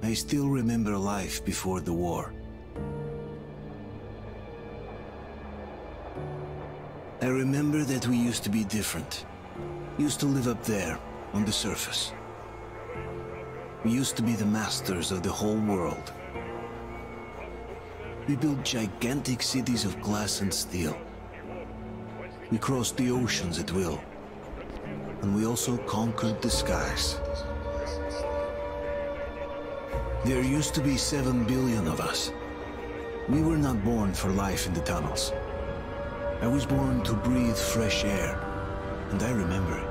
I still remember life before the war. I remember that we used to be different. Used to live up there, on the surface. We used to be the masters of the whole world. We built gigantic cities of glass and steel. We crossed the oceans at will. And we also conquered the skies. There used to be 7 billion of us. We were not born for life in the tunnels. I was born to breathe fresh air, and I remember it.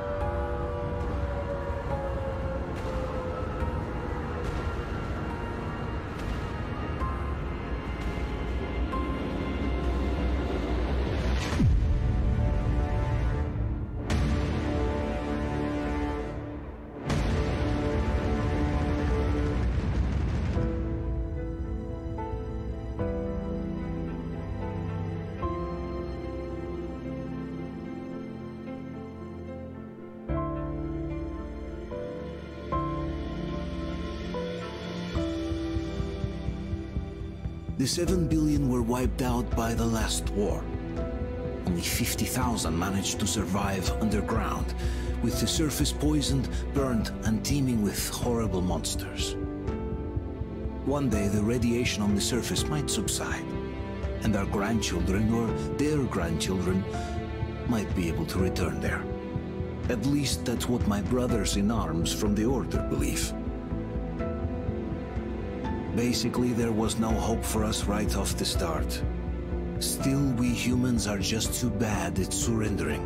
The 7 billion were wiped out by the last war. Only 50,000 managed to survive underground, with the surface poisoned, burned, and teeming with horrible monsters. One day the radiation on the surface might subside, and our grandchildren or their grandchildren might be able to return there. At least that's what my brothers in arms from the Order believe. Basically, there was no hope for us right off the start. Still, we humans are just too bad at surrendering.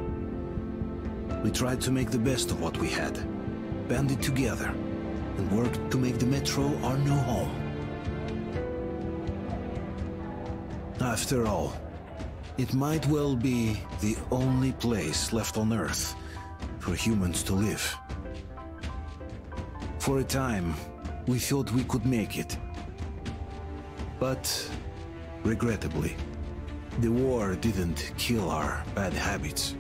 We tried to make the best of what we had, banded together, and worked to make the Metro our new home. After all, it might well be the only place left on Earth for humans to live. For a time, we thought we could make it. But, regrettably, the war didn't kill our bad habits.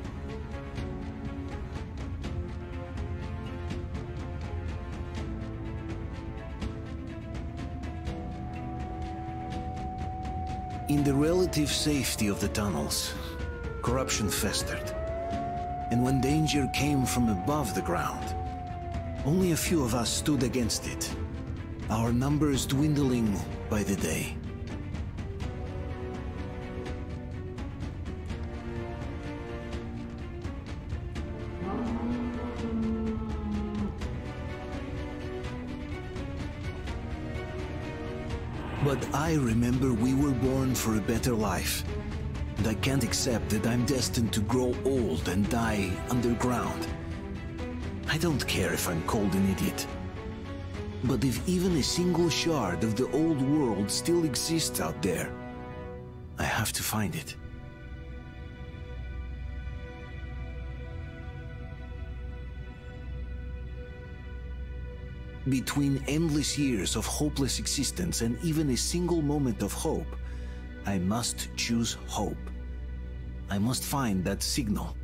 In the relative safety of the tunnels, corruption festered. And when danger came from above the ground, only a few of us stood against it, our numbers dwindling by the day. But I remember we were born for a better life, and I can't accept that I'm destined to grow old and die underground. I don't care if I'm called an idiot. But if even a single shard of the old world still exists out there, I have to find it. Between endless years of hopeless existence and even a single moment of hope, I must choose hope. I must find that signal.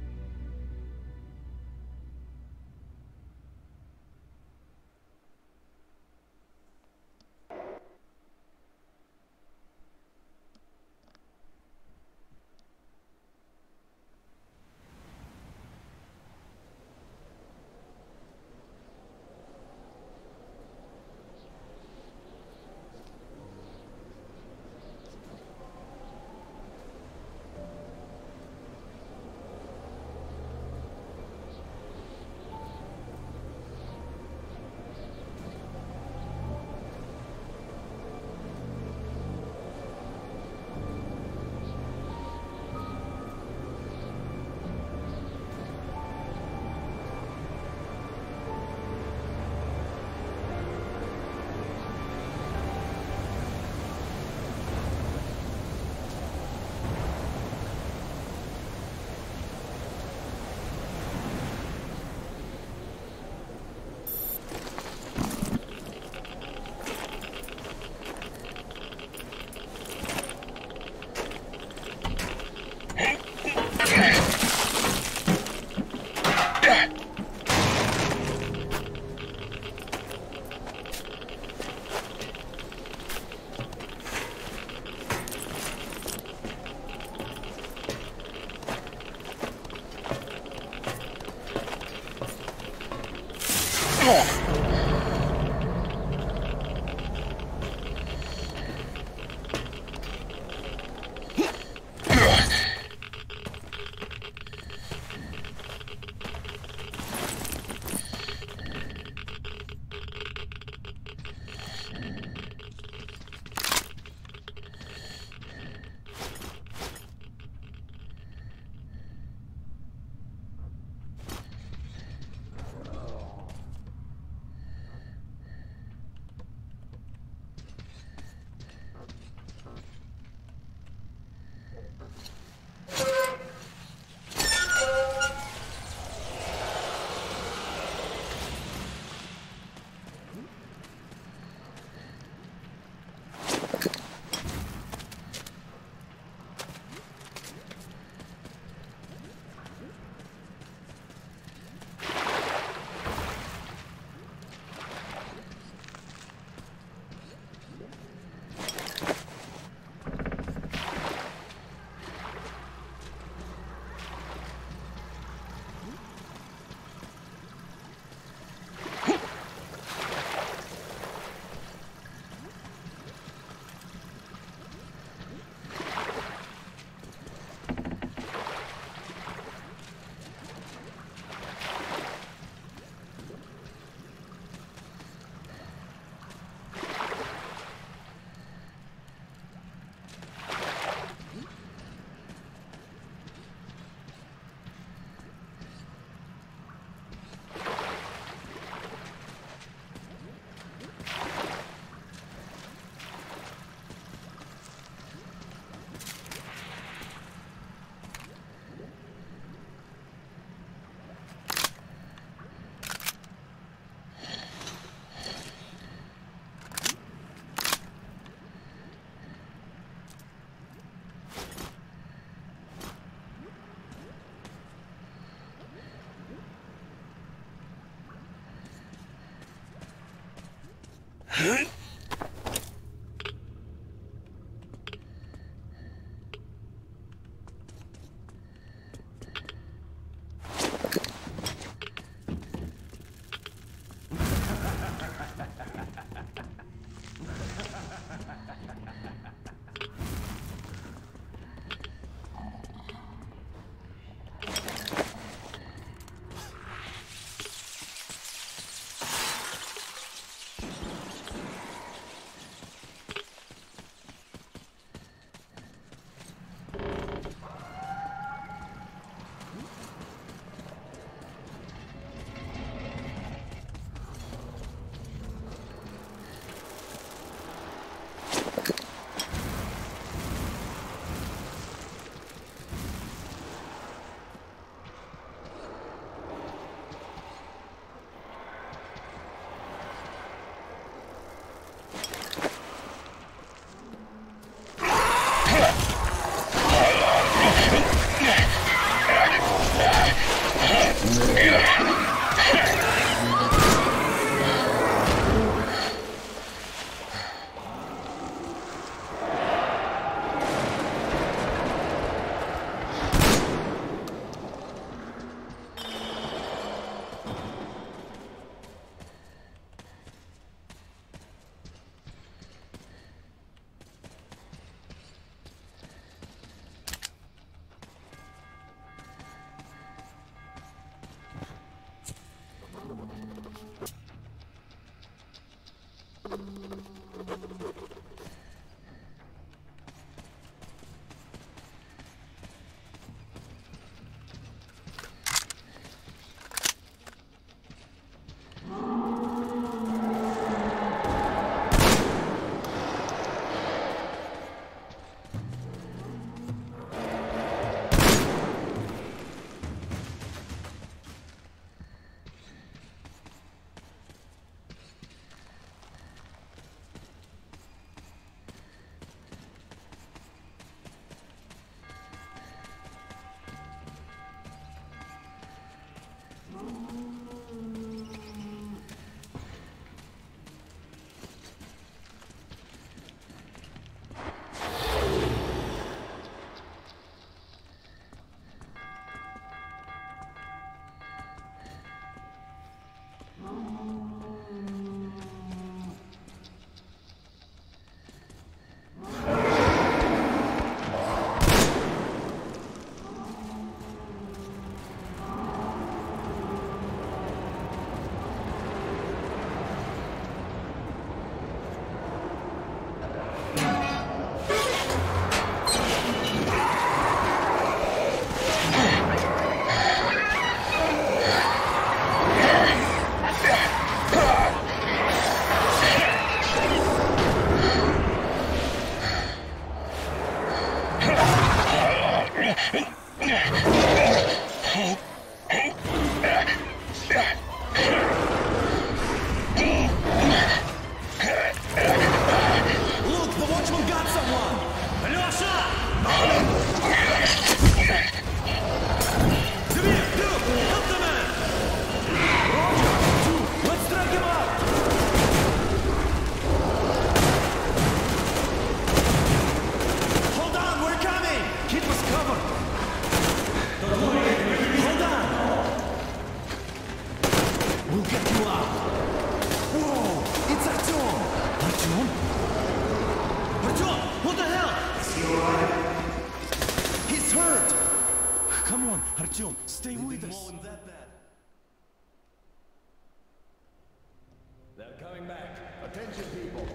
Attention, people.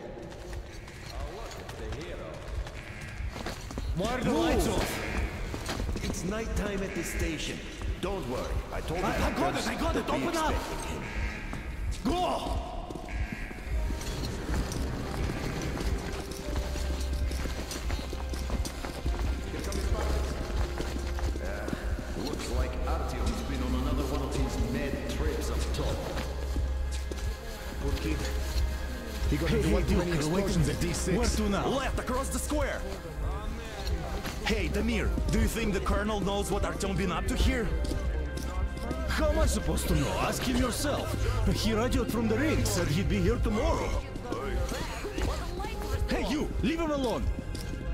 Oh, look, it's the hero. Why are the lights off? It's nighttime at the station. Don't worry. I told you. I got it. Open up. Go! Looks like Artyom's been on another one of his mad trips up top. Poor kid. He got Hey, into one too many Duke, wait explosions at D6. Where to now? Left, across the square. Hey, Damir, do you think the Colonel knows what Artyom been up to here? How am I supposed to know? Ask him yourself. He radioed from the ring, said he'd be here tomorrow. Hey, you! Leave him alone!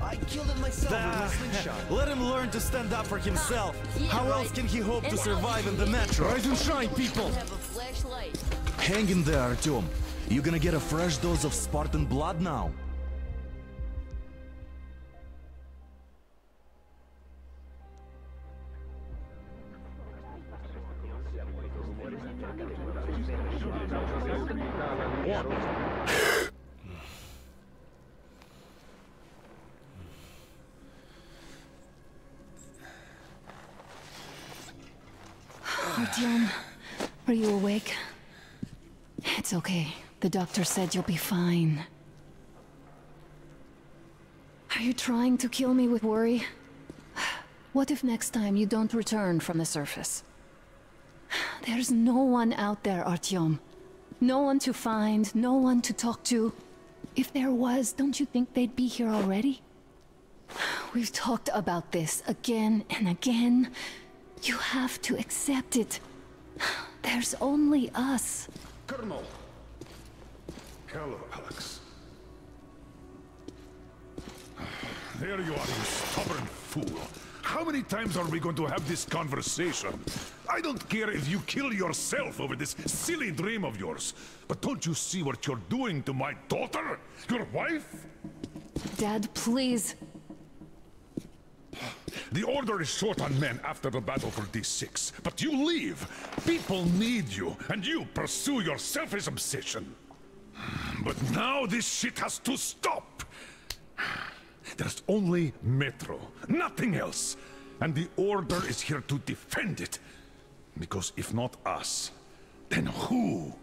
I killed him myself with my slingshot. Let him learn to stand up for himself. How else can he hope to survive in the metro? Rise and shine, people! Hang in there, Artyom. You gonna get a fresh dose of Spartan blood now. Artyom, are you awake? It's okay. The doctor said you'll be fine. Are you trying to kill me with worry? What if next time you don't return from the surface? There's no one out there, Artyom. No one to find, no one to talk to. If there was, don't you think they'd be here already? We've talked about this again and again. You have to accept it. There's only us. Colonel. Hello, Alex. There you are, you stubborn fool. How many times are we going to have this conversation? I don't care if you kill yourself over this silly dream of yours, but don't you see what you're doing to my daughter? Your wife? Dad, please. The Order is short on men after the battle for D6, but you leave. People need you, and you pursue your selfish obsession. But now this shit has to stop. There's only Metro, nothing else. And the Order is here to defend it. Because if not us, then who?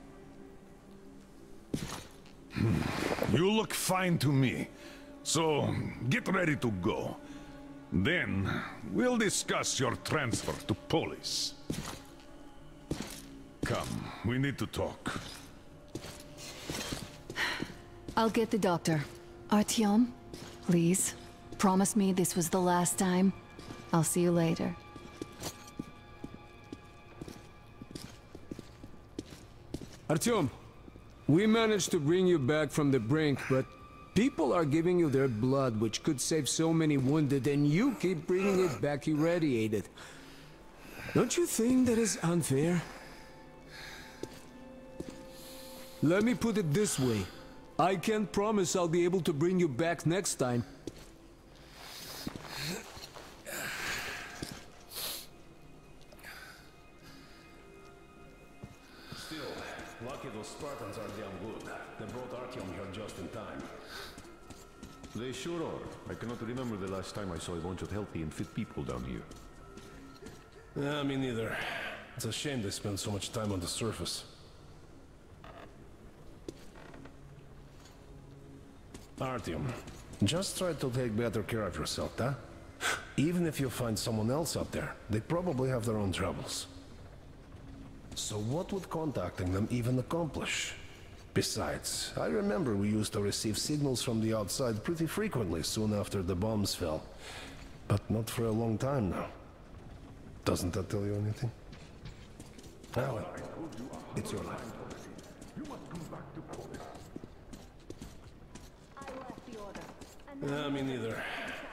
You look fine to me. So, get ready to go. Then, we'll discuss your transfer to Polis. Come, we need to talk. I'll get the doctor. Artyom, please. Promise me this was the last time. I'll see you later. Artyom, we managed to bring you back from the brink, but people are giving you their blood, which could save so many wounded, and you keep bringing it back irradiated. Don't you think that is unfair? Let me put it this way. I can't promise I'll be able to bring you back next time. Still, lucky those Spartans are damn good. They brought Artyom here just in time. They sure are. I cannot remember the last time I saw a bunch of healthy and fit people down here. Yeah, me neither. It's a shame they spend so much time on the surface. Artyom, just try to take better care of yourself, huh? Even if you find someone else out there, they probably have their own troubles. So what would contacting them even accomplish? Besides, I remember we used to receive signals from the outside pretty frequently soon after the bombs fell. But not for a long time now. Doesn't that tell you anything? Well, it's your life. Yeah, me neither.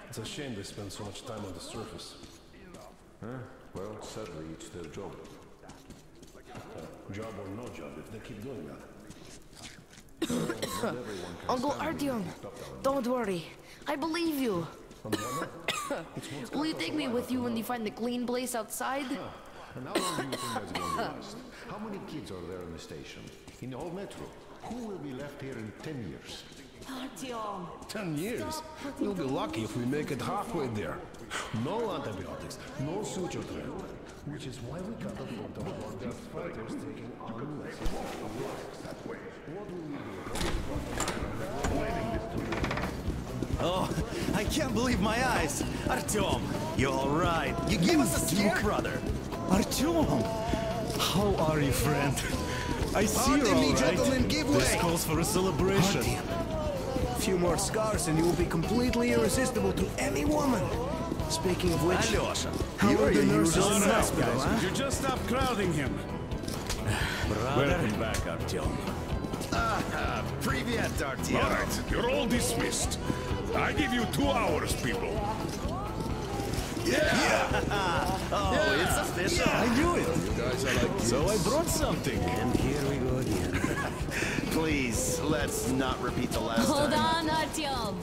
It's a shame they spend so much time on the surface. Huh? Well, sadly, it's their job. Job or no job, if they keep doing that. Uncle Artyom, don't worry. I believe you. Will you take me with you when you find the clean place outside? And how long do you think that's going to last? How many kids are there in the station? In the whole metro? Who will be left here in 10 years? Artyom! 10 years? We'll be lucky if we make it halfway there. No antibiotics, no suture treatment. Which is why we can't afford to have their fighters taking on massive that way. What will we do? Oh, I can't believe my eyes. Artyom, you're all right. You gave us a scare, brother. Artyom! How are you, friend? I see you're Pardon me, all right. gentlemen, give This way. calls for a celebration. A few more scars and you will be completely irresistible to any woman. Speaking of which, Alyosha, how you are are the your nurses usual in the self, hospital, guys. huh? You just stop crowding him. Welcome back, Artyom. Привет, Artyom. All right, you're all dismissed. I give you 2 hours, people. Oh, it's official. I knew it. So I brought something. And here we go again. Please, let's not repeat the last time. Hold on, Artyom.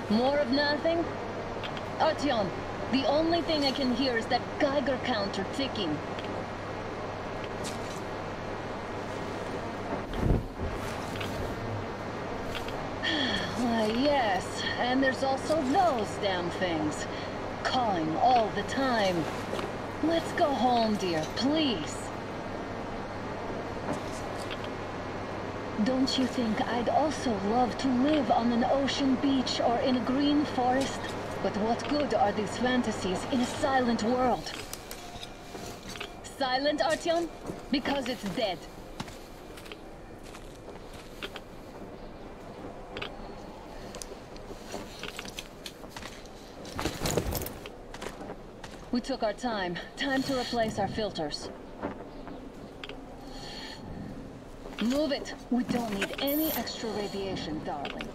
More of nothing? Artyom, the only thing I can hear is that Geiger counter ticking. Why, yes, and there's also those damn things. Calling all the time. Let's go home, dear, please. Don't you think I'd also love to live on an ocean beach or in a green forest? But what good are these fantasies in a silent world? Silent, Artyom? Because it's dead. We took our time. Time to replace our filters. Move it! We don't need any extra radiation, darling.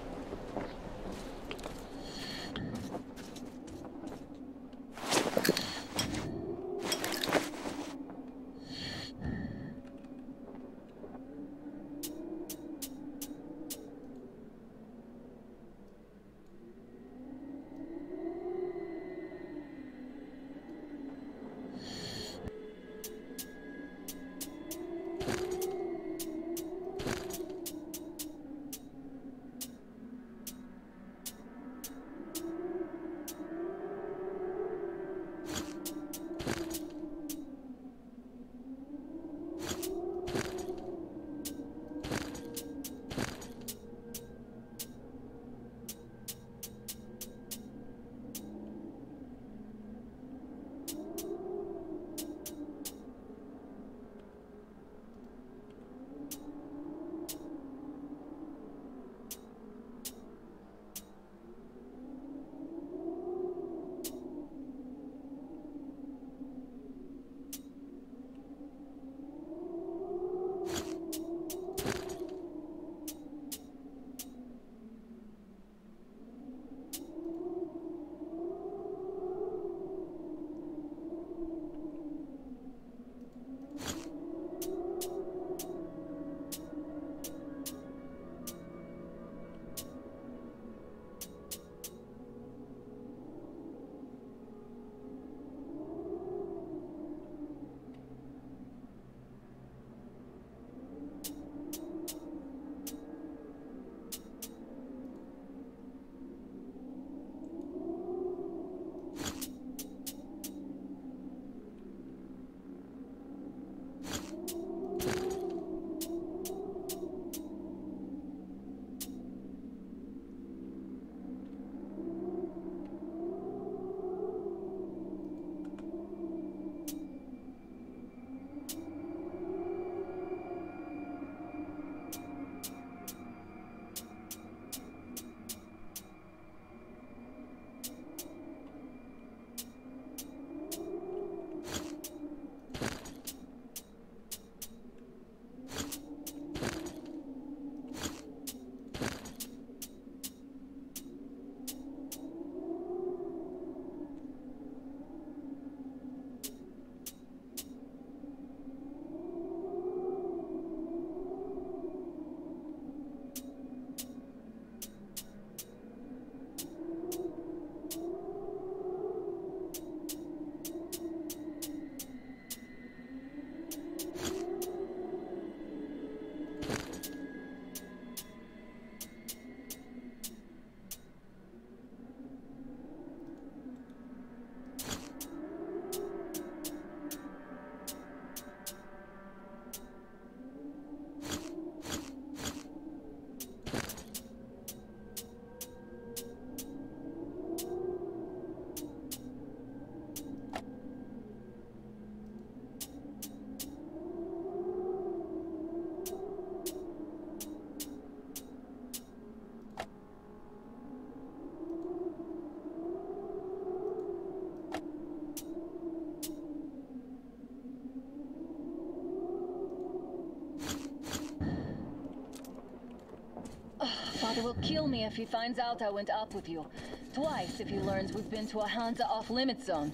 will kill me if he finds out I went up with you. Twice if he learns we've been to a Hansa off-limit zone.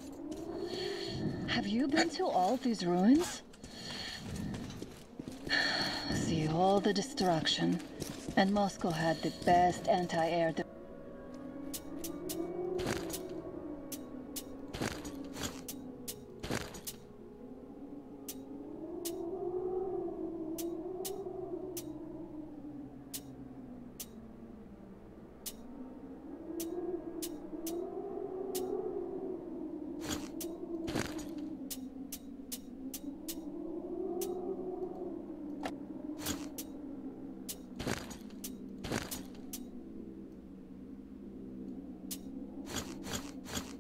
Have you been to all these ruins? See all the destruction. And Moscow had the best anti-air defense.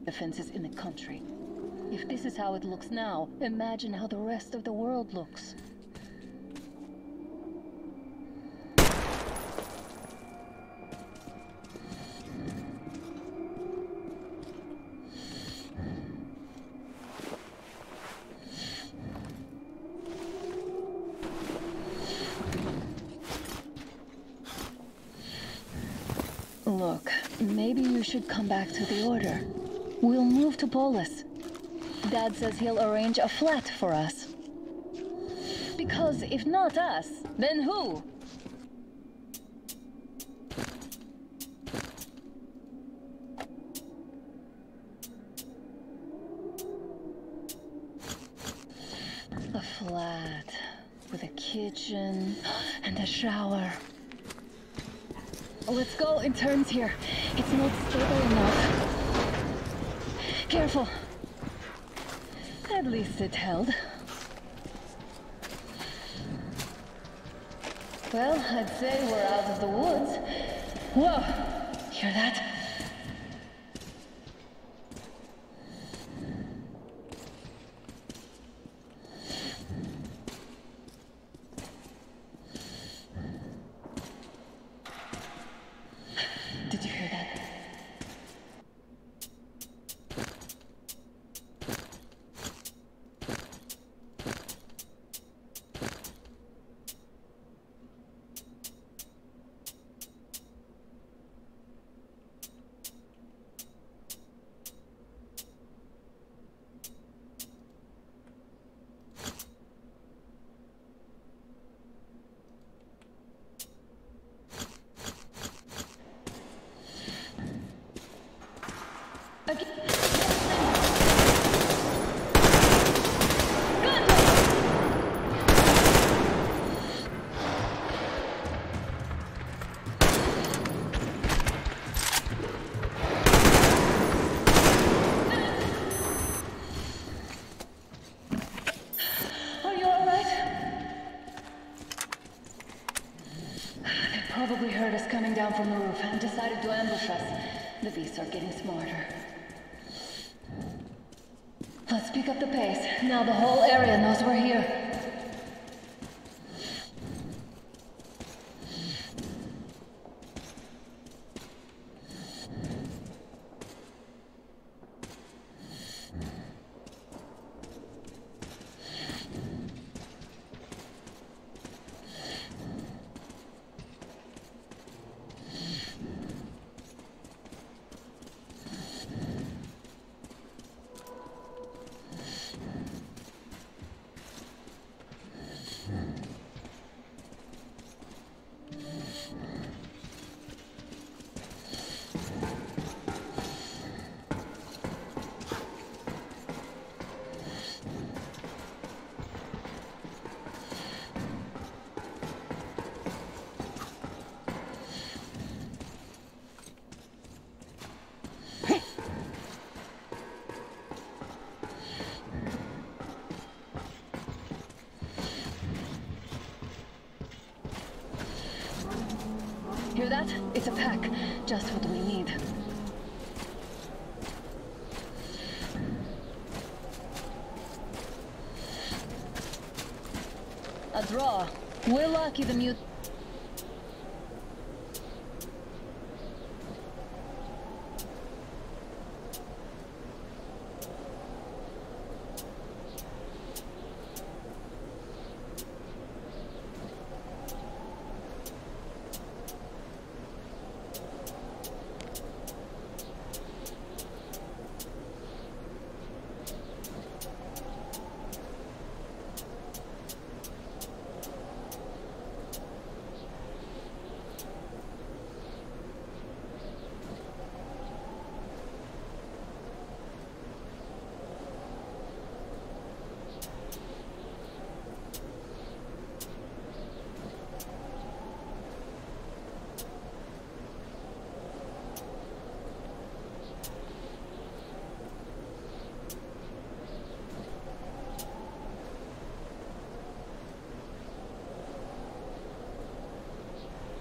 Defenses in the country. If this is how it looks now, imagine how the rest of the world looks. Look, maybe you should come back to the Order. We'll move to Polis. Dad says he'll arrange a flat for us. Because if not us, then who? A flat with a kitchen and a shower. Let's go in turns here. It's not stable enough. Careful. At least it held. Well, I'd say we're out of the woods. Whoa! Hear that? Did you hear that? Probably heard us coming down from the roof and decided to ambush us. The beasts are getting smarter. Let's pick up the pace. Now the whole area knows we're here. Hear that? It's a pack. Just what we need. A draw. We're lucky the mute...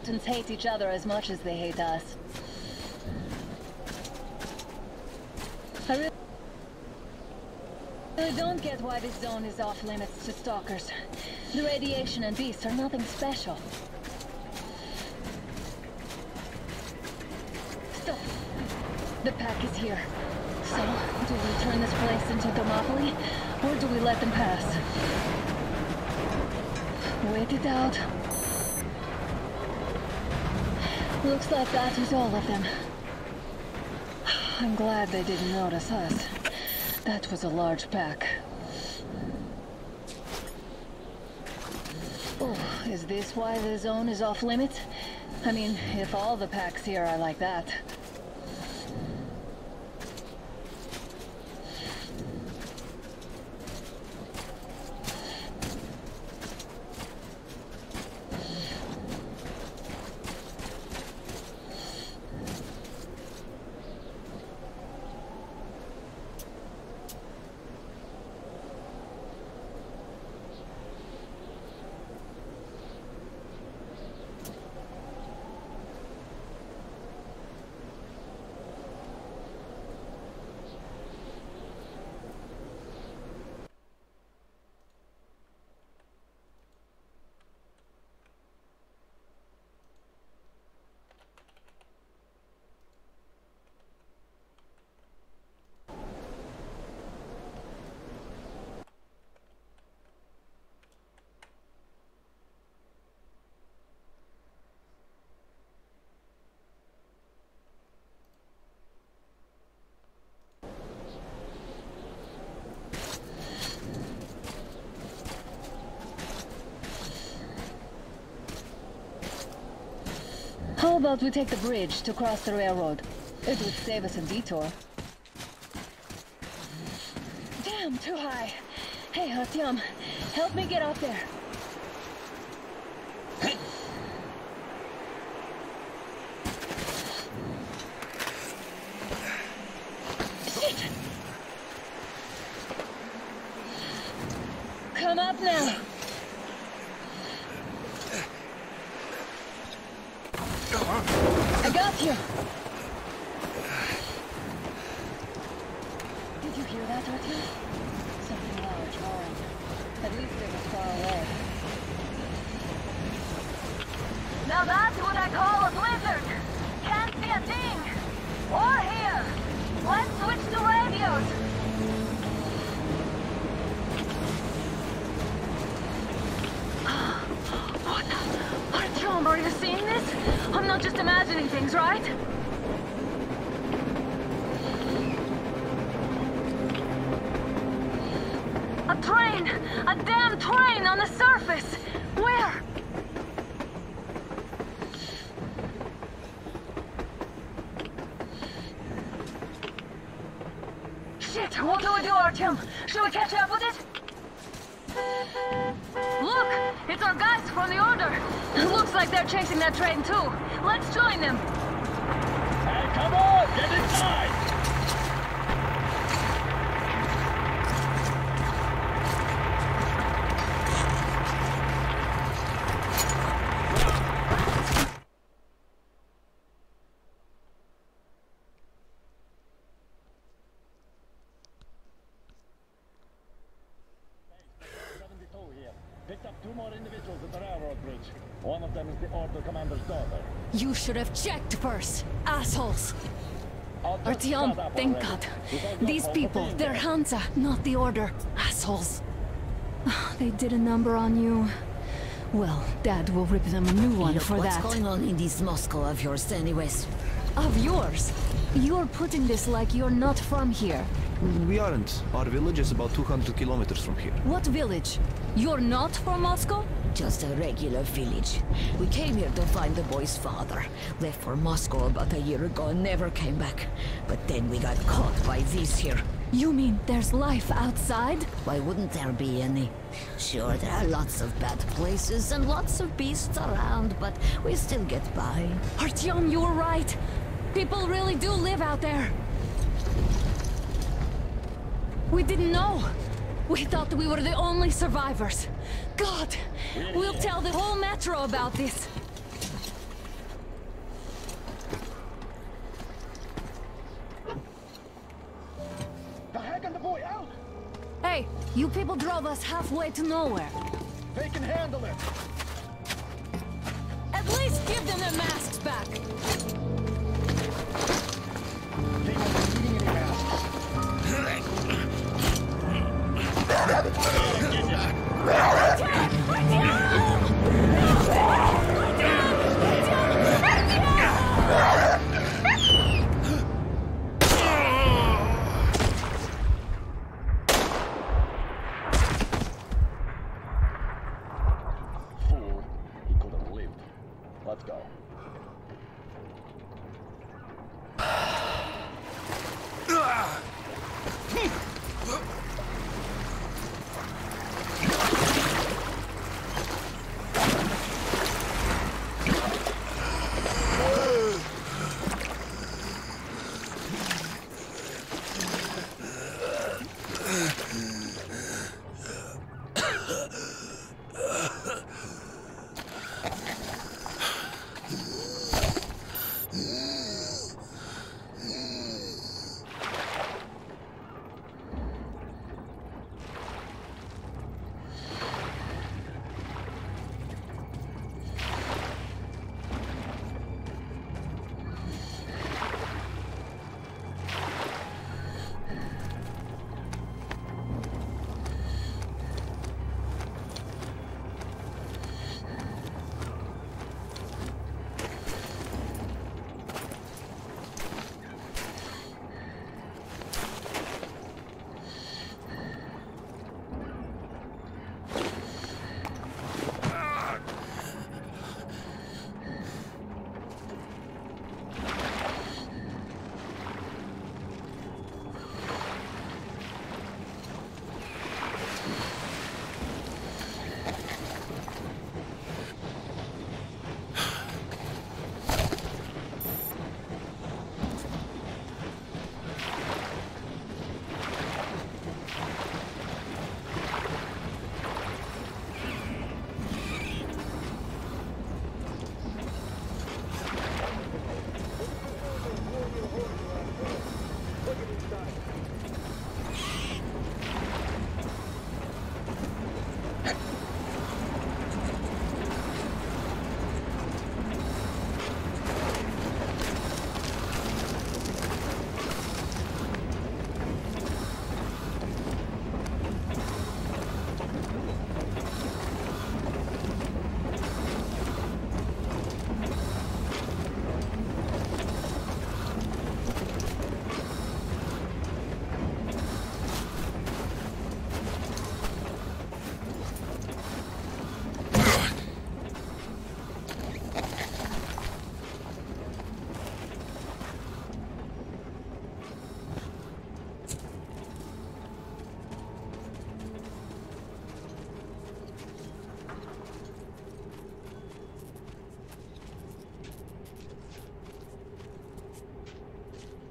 mutants hate each other as much as they hate us. I really don't get why this zone is off limits to stalkers. The radiation and beasts are nothing special. Stop. The pack is here. So, do we turn this place into Thermopylae, or do we let them pass? Wait it out. Looks like that is all of them. I'm glad they didn't notice us. That was a large pack. Oh, is this why the zone is off limits? I mean, if all the packs here are like that. How about we take the bridge to cross the railroad? It would save us a detour. Damn, too high. Hey, Artyom, help me get up there. Shit! Come up now. I got you! Did you hear that, Artyom? Something large roaring. At least it was far away. Now that's what I call a blizzard! Can't see a thing! Or hear! Let's switch to radios! What the? Artyom, are you seeing this? I'm not just imagining things, right? A train! A damn train on the surface! Where? Shit! What do we do, Artyom? Should we catch up with it? Look! It's our guys from the Order! Looks like they're chasing that train too. Let's join them! Hey, come on! Get inside! Picked up 2 more individuals at the railroad bridge. One of them is the Order commander's daughter. You should have checked first, assholes! Artyom, thank God. These people, they're Hansa, not the Order. Assholes. They did a number on you. Well, Dad will rip them a new one for that. What's going on in this Moscow of yours anyways? Of yours? You're putting this like you're not from here. We aren't. Our village is about 200 kilometers from here. What village? You're not from Moscow? Just a regular village. We came here to find the boy's father. Left for Moscow about a year ago and never came back. But then we got caught by these here. You mean there's life outside? Why wouldn't there be any? Sure, there are lots of bad places and lots of beasts around, but we still get by. Artyom, you're right. People really do live out there. We didn't know. We thought we were the only survivors. God, we'll tell the whole metro about this. people drove us halfway to nowhere. They can handle it. At least give them their masks back. They won't be needing any masks. Fool. He could have lived. Let's go.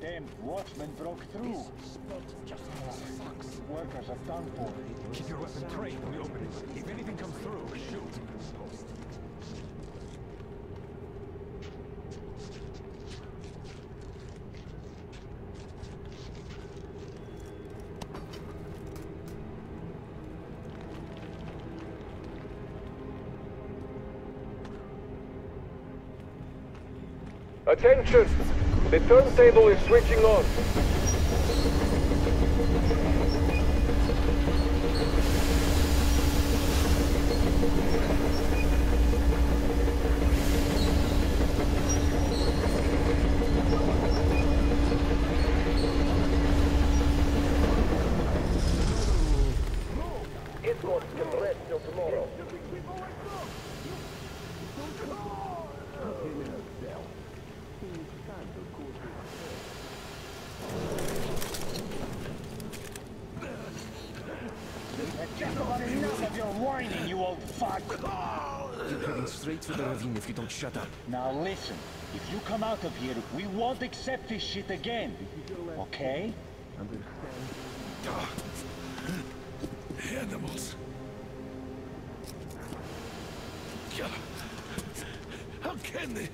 Damn watchman broke through. Workers are done for. Keep your weapon trained on the opening. If anything comes through, shoot. Attention! The turntable is switching on. Escorts can rest till tomorrow. Just about enough of your whining, you old fuck! You're heading straight for the ravine if you don't shut up. Now listen, if you come out of here, we won't accept this shit again. Okay? Animals. How can they?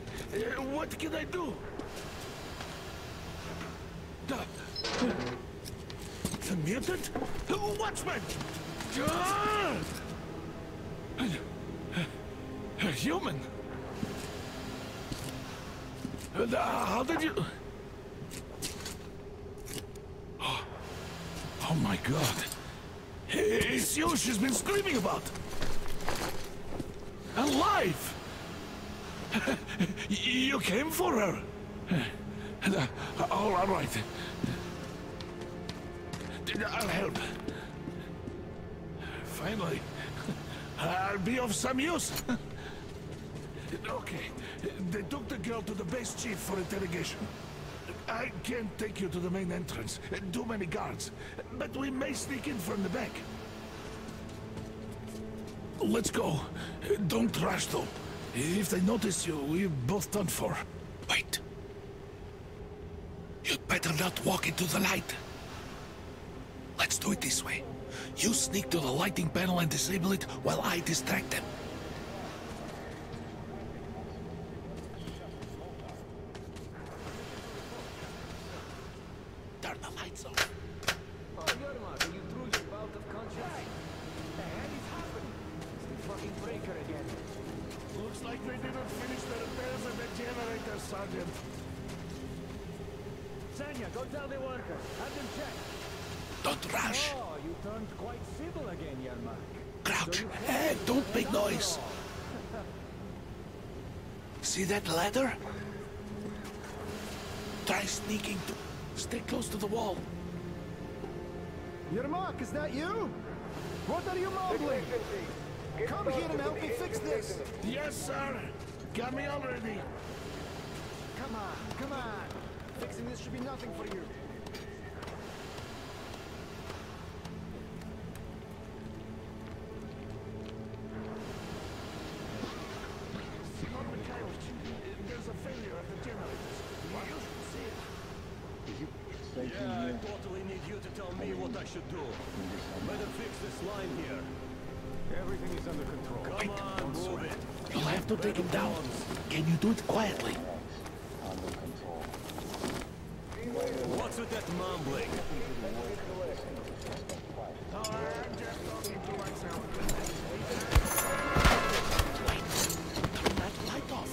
What can I do? The mutant? Watchman! human. How did you... Oh my God. It's you she's been screaming about. Alive! You came for her. All right. I'll help. Finally, I'll be of some use. Okay, they took the girl to the base chief for interrogation. I can't take you to the main entrance. Too many guards. But we may sneak in from the back. Let's go. Don't rush, though. If they notice you, we're both done for. Wait. You'd better not walk into the light. Let's do it this way. You sneak to the lighting panel and disable it while I distract them. Turn the lights off. Oh, Yermak, are you truly out of conscience? The hell is happening? It's the fucking breaker again. Looks like they didn't finish the repairs of the generator, Sergeant. Sanya, go tell the workers. Have them check. Don't rush. Oh, you turned quite civil again, Yermak. Crouch. Hey, don't make noise. See that ladder? Try sneaking to... Stay close to the wall. Yermak, is that you? What are you mumbling? Come here and help me fix this. Yes, sir. Got me already. Come on, come on. Fixing this should be nothing for you. There's a failure at the generators. You should see it. Yeah, I totally need you to tell me what I should do. Better fix this line here. Everything is under control. Come on, move it. You'll have to take him down. Can you do it quietly? What's with that mumbling? I'm just talking to myself. Wait, turn that light off.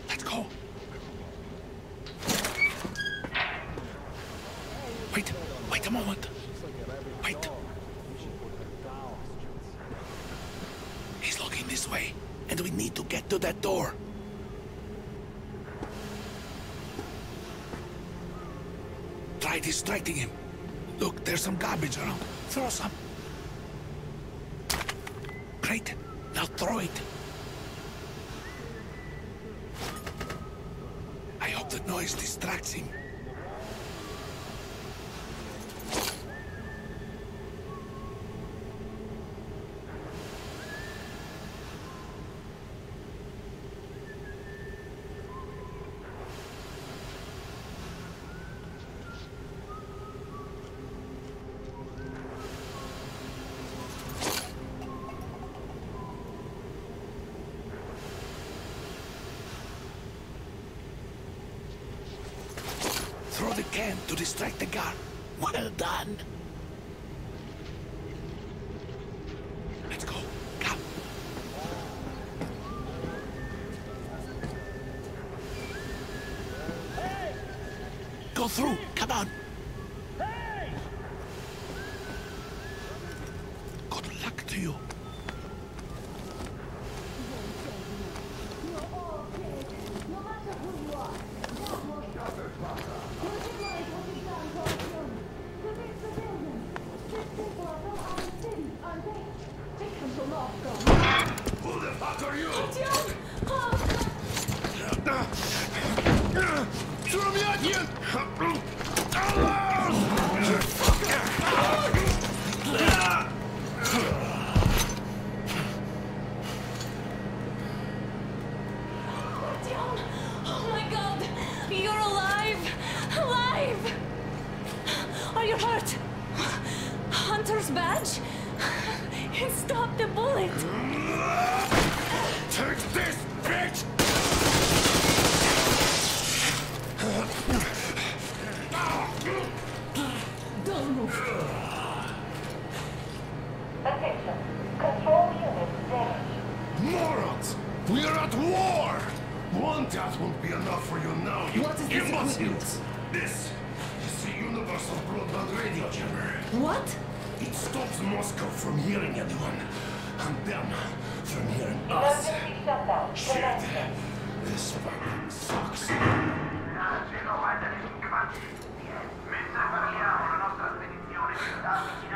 Let's go. Wait a moment. Wait. He's looking this way, and we need to get to that door. Try distracting him. Look, there's some garbage around. Throw some. Great. Now throw it. I hope the noise distracts him. Throw the can to distract the guard. Well done. Let's go. Come. Hey! Go through. Come on. Hey! Good luck to you. Who the fuck are you? Oh my God! You're alive! Alive! Are you hurt? Hunter's badge? It stopped the bullet! Take this, bitch! Don't move. Attention. Control We're at war! One death won't be enough for you now, you What is this imbeciles! This is the universal broadband radio jammer. What? It stops Moscow from hearing anyone, and them from hearing us. Shit. This fucking sucks.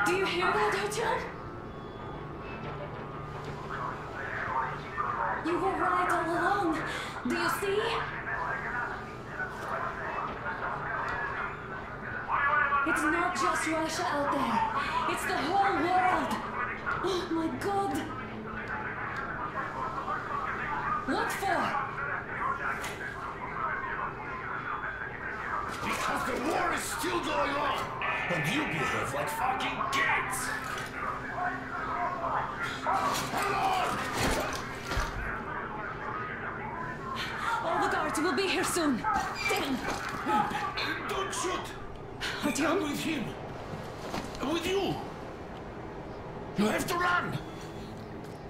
Do you hear that, Artyom? You were right all along. Do you see? It's not just Russia out there. It's the whole world. Oh my God. What for? Because the war is still going on, and you behave like fucking kids! Hello! All the guards will be here soon. Damn! Don't shoot! Artyom? I'm with him. With you! You have to run!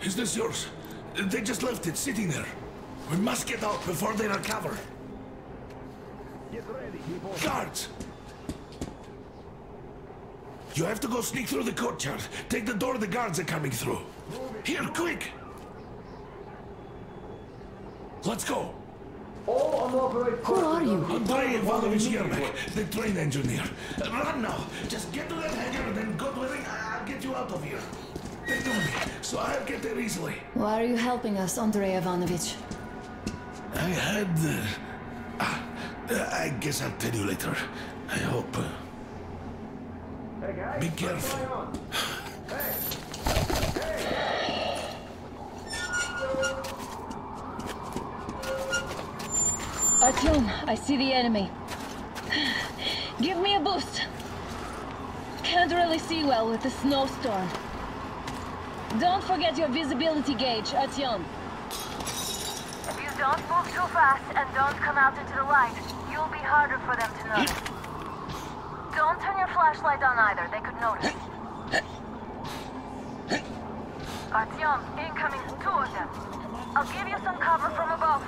Is this yours? They just left it sitting there. We must get out before they recover. Get ready, Guards! You have to go sneak through the courtyard. Take the door the guards are coming through. Here, quick! Let's go! Who are you? Andrei Ivanovich Yermak, the train engineer. Run now! Just get to that hangar, then God willing, I'll get you out of here. They know me, so I'll get there easily. Why are you helping us, Andrei Ivanovich? I had... I guess I'll tell you later. I hope. Be careful. Artyom, I see the enemy. Give me a boost. Can't really see well with the snowstorm. Don't forget your visibility gauge, Artyom. If you don't move too fast and don't come out into the light, you'll be harder for them to notice. Don't turn your flashlight on either, they could notice. Artyom, incoming, 2 of them. I'll give you some cover from above.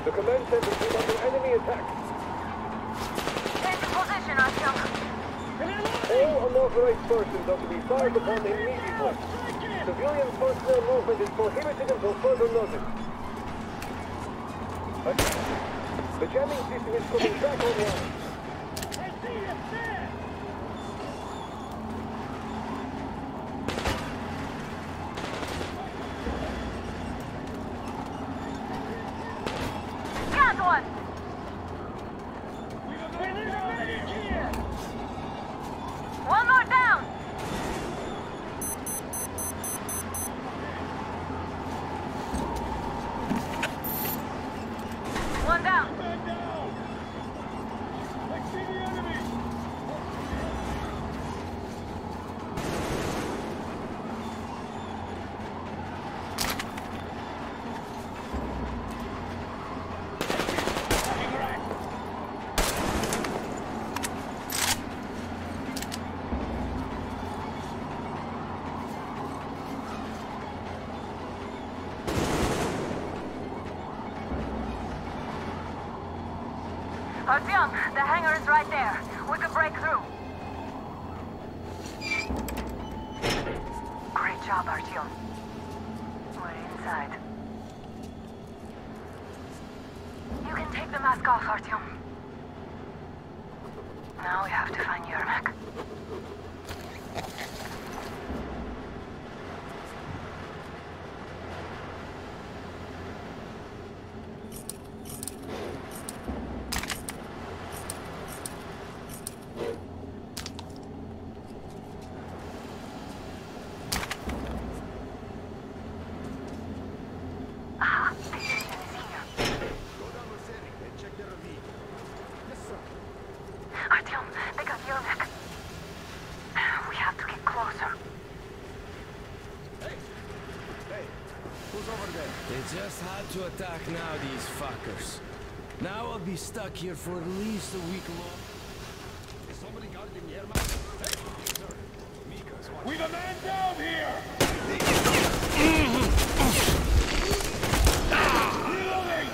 The command center is under enemy attack. Take the position, Artyom. All unauthorized persons are to be fired upon immediately. Civilian personnel movement is prohibited until further notice. The jamming system is coming back online. One more down! One down. Artyom, the hangar is right there. We could break through. Great job, Artyom. We're inside. You can take the mask off, Artyom. Now we have to find Yermak. Artyom, they got Yermak. We have to get closer. Hey, who's over there? They just had to attack now, these fuckers. Now I'll be stuck here for at least a week long. Is somebody guarding Yermak? Hey, sir. Mika's watching. We've a man down here! Reloading!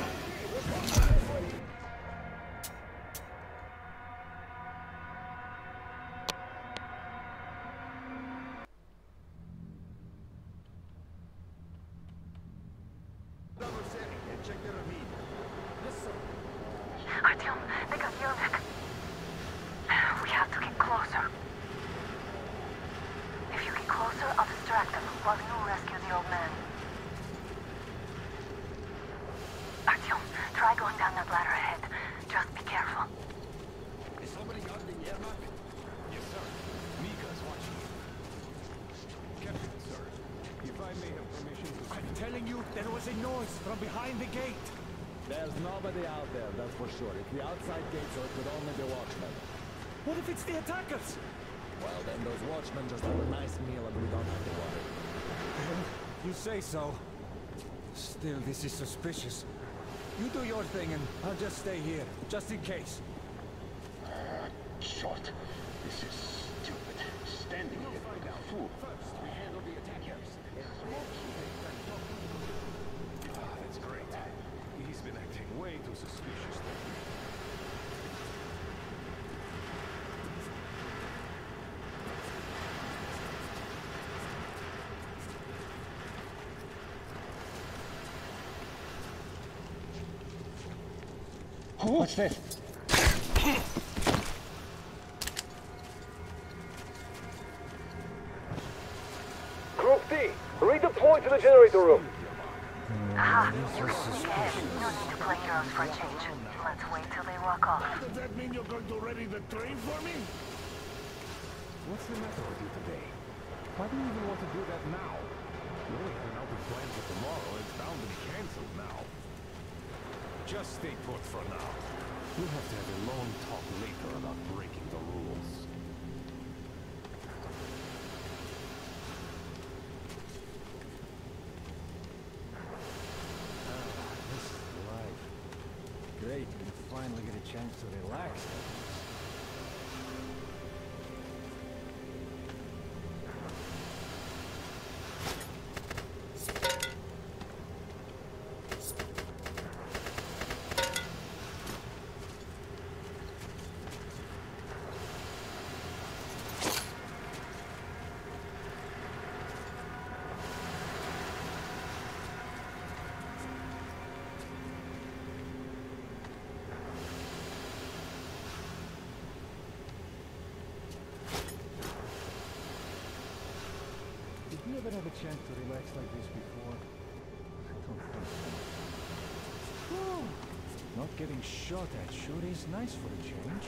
Artyom, they got Yermak. We have to get closer. If you get closer, I'll distract them while you rescue the old man. Artyom, try going down that ladder ahead. Just be careful. Is somebody guarding Yermak? Yes, sir. Mika's watching. Captain, sir. If I may have permission to... I'm telling you, there was a noise from behind the gate. There's nobody out there, that's for sure. It's the outside gate, so it could only be watchmen. What if it's the attackers? Well, then those watchmen just have a nice meal and we don't have to worry. You say so. Still, this is suspicious. You do your thing and I'll just stay here, just in case. Short. This is stupid. Standing here like a fool. First, we handle the attackers. That's great. He's been acting way too suspicious lately. What's this? Group D, redeploy to the generator room. Aha. No need to play heroes for a change. Let's wait till they walk off. Does that mean you're going to ready the train for me? What's the matter with you today? Why do you even want to do that now? You only had an outing plan for tomorrow. It's bound to be cancelled now. Just stay put for now. We'll have to have a long talk later about breaking the rules. This is life. Great, we finally get a chance to relax. Did you ever have a chance to relax like this before? I don't think so. Whew. Not getting shot at sure is nice for a change.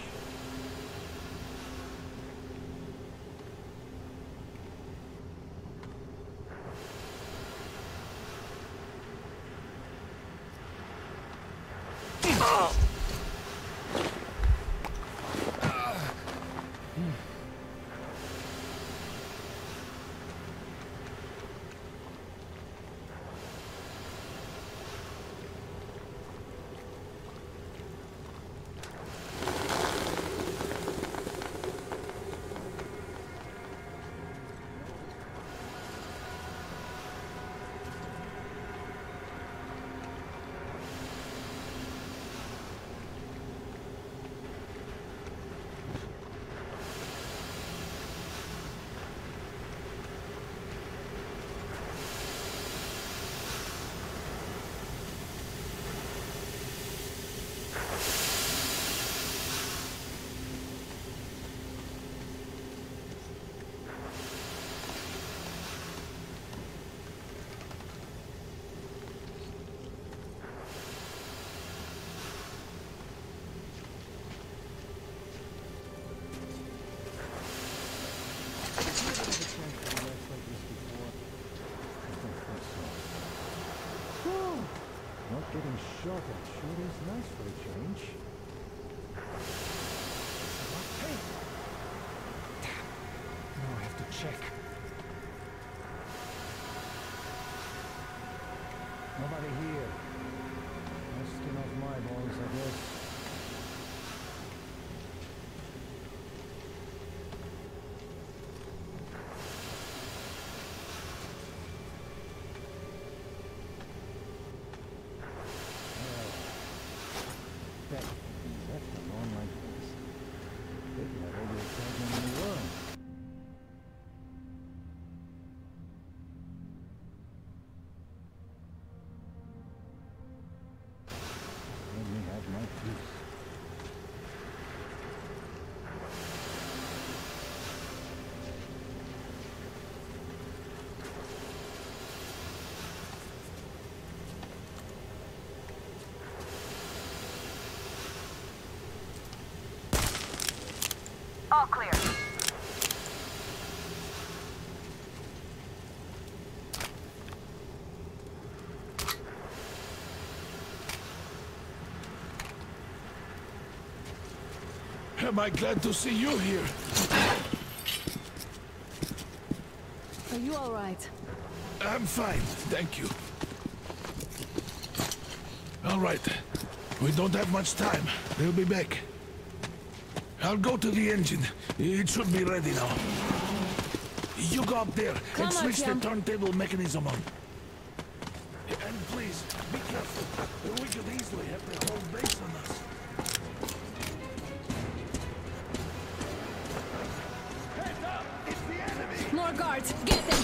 getting shot at sure is nice for a change. Hey! Now I have to check. Nobody here. No skin off my bones, I guess. That's an online place. They can have all the excitement in the world. Let me have my juice. All clear. Am I glad to see you here? Are you all right? I'm fine, thank you. All right. We don't have much time. They'll be back. I'll go to the engine. It should be ready now. You go up there and switch the turntable mechanism on. And please, be careful. We could easily have the whole base on us. Heads up! It's the enemy! More guards! Get them!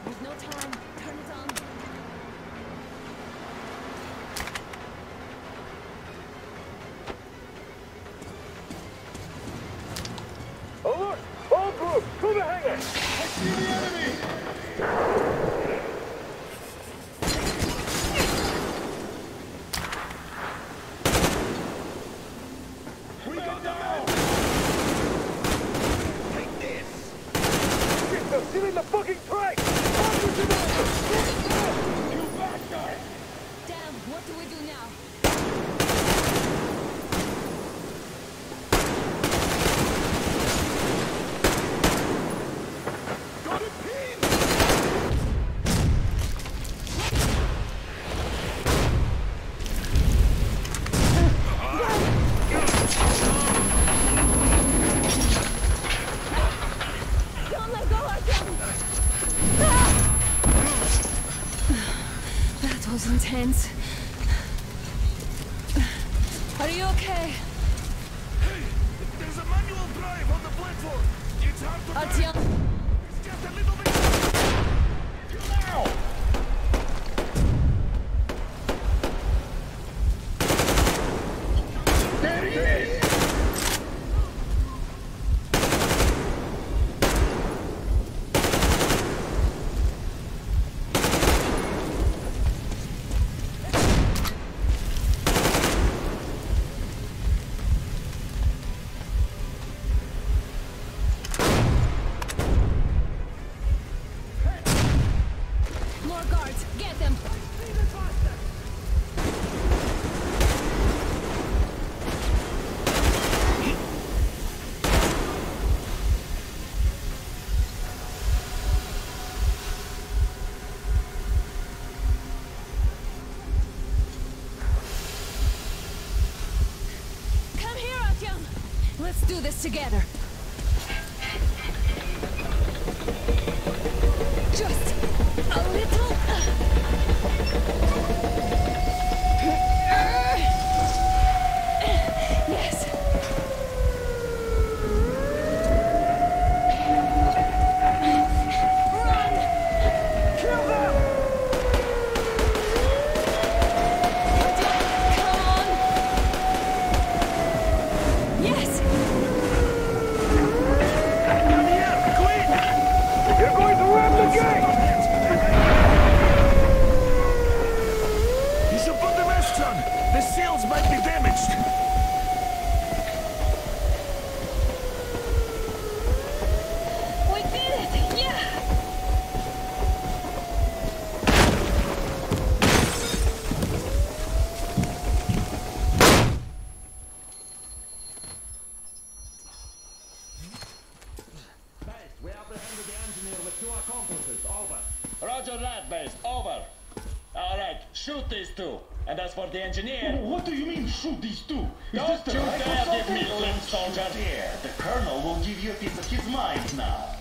We've no time. Turn it on. Alert! All groups, to the hangar! I see the enemy! We got down! Take this! Get them! Get in the fucking track! You bastard! Damn, what do we do now? That was intense. Are you okay? Hey! There's a manual drive on the platform! It's hard to drive! It's just a little bit... Now! There he is! Let's do this together. Just a little. Yes. Run! Kill them! Come on! Yes! Come here, quick! You're going to ram the gate! He's above the restaurant. The seals might be damaged. We did it! Yeah! We apprehended the engineer with 2 accomplices. Over. Roger that, base. Over. All right, shoot these 2. And as for the engineer... What do you mean, shoot these 2? Don't you dare give me lip, soldier. Here, the Colonel will give you a piece of his mind now.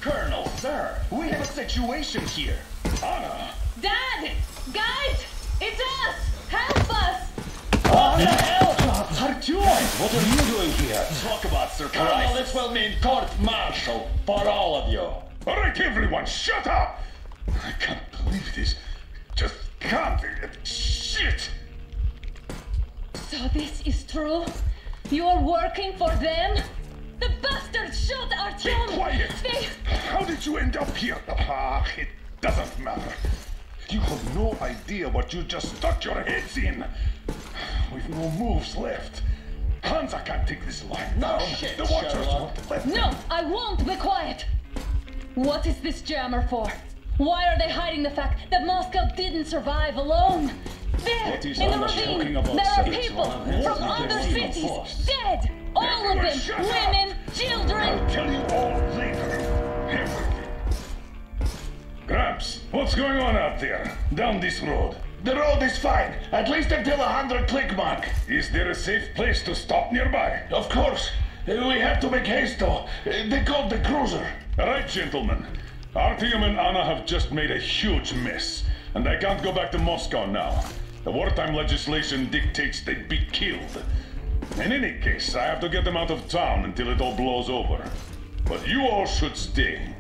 Colonel, sir, we have a situation here. Anna! Dad! Guys! It's us! Help us! What the hell? Artyom, what are you doing here? Talk about surprise. Colonel, this will mean court-martial for all of you. All right, everyone, shut up! I can't believe this. Just can't. Shit! So this is true? You're working for them? The bastards shot Artyom! Be quiet! They... How did you end up here? Ah, it doesn't matter. You have no idea what you just stuck your heads in. We've no moves left. Hansa can't take this line now. shit, The Watchers Sherlock. won't let No, I won't be quiet! What is this jammer for? Why are they hiding the fact that Moscow didn't survive alone? There, What is in the Anna talking ravine, about? there are It's people one of them. from What other is the cities, force? dead! All of Everyone them! shut up! Women, children! I'll tell you all later. Everything. Gramps, what's going on out there? Down this road? The road is fine, at least until 100 click mark. Is there a safe place to stop nearby? Of course. We have to make haste though. They called the cruiser. All right, gentlemen. Artyom and Anna have just made a huge mess, and I can't go back to Moscow now. The wartime legislation dictates they be killed. In any case, I have to get them out of town until it all blows over. But you all should stay.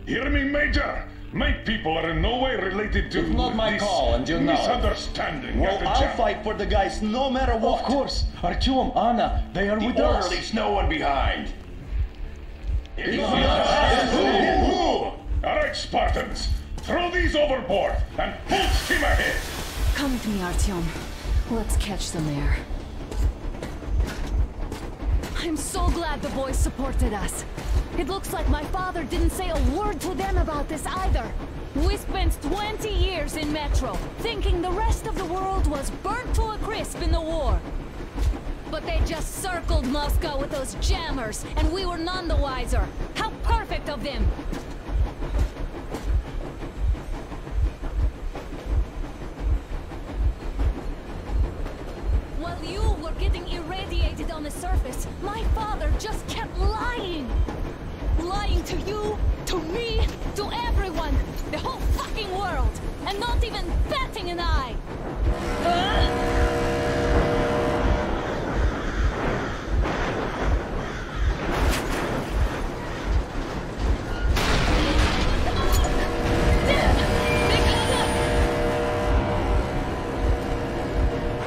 Hear me, Major? My people are in no way related to It's not my this call, and you know it. misunderstanding. Well, at the I'll jam. fight for the guys no matter what. Of course. Artyom, Anna, they are with us. Leaves no one behind. All right, Spartans. Throw these overboard and full steam ahead. Come with me, Artyom. Let's catch some air. I'm so glad the boys supported us. It looks like my father didn't say a word to them about this either. We spent 20 years in Metro, thinking the rest of the world was burnt to a crisp in the war. But they just circled Moscow with those jammers, and we were none the wiser. How perfect of them! While you were getting irradiated on the surface, my father just kept lying. Lying to you, to me, to everyone, the whole fucking world, and not even batting an eye.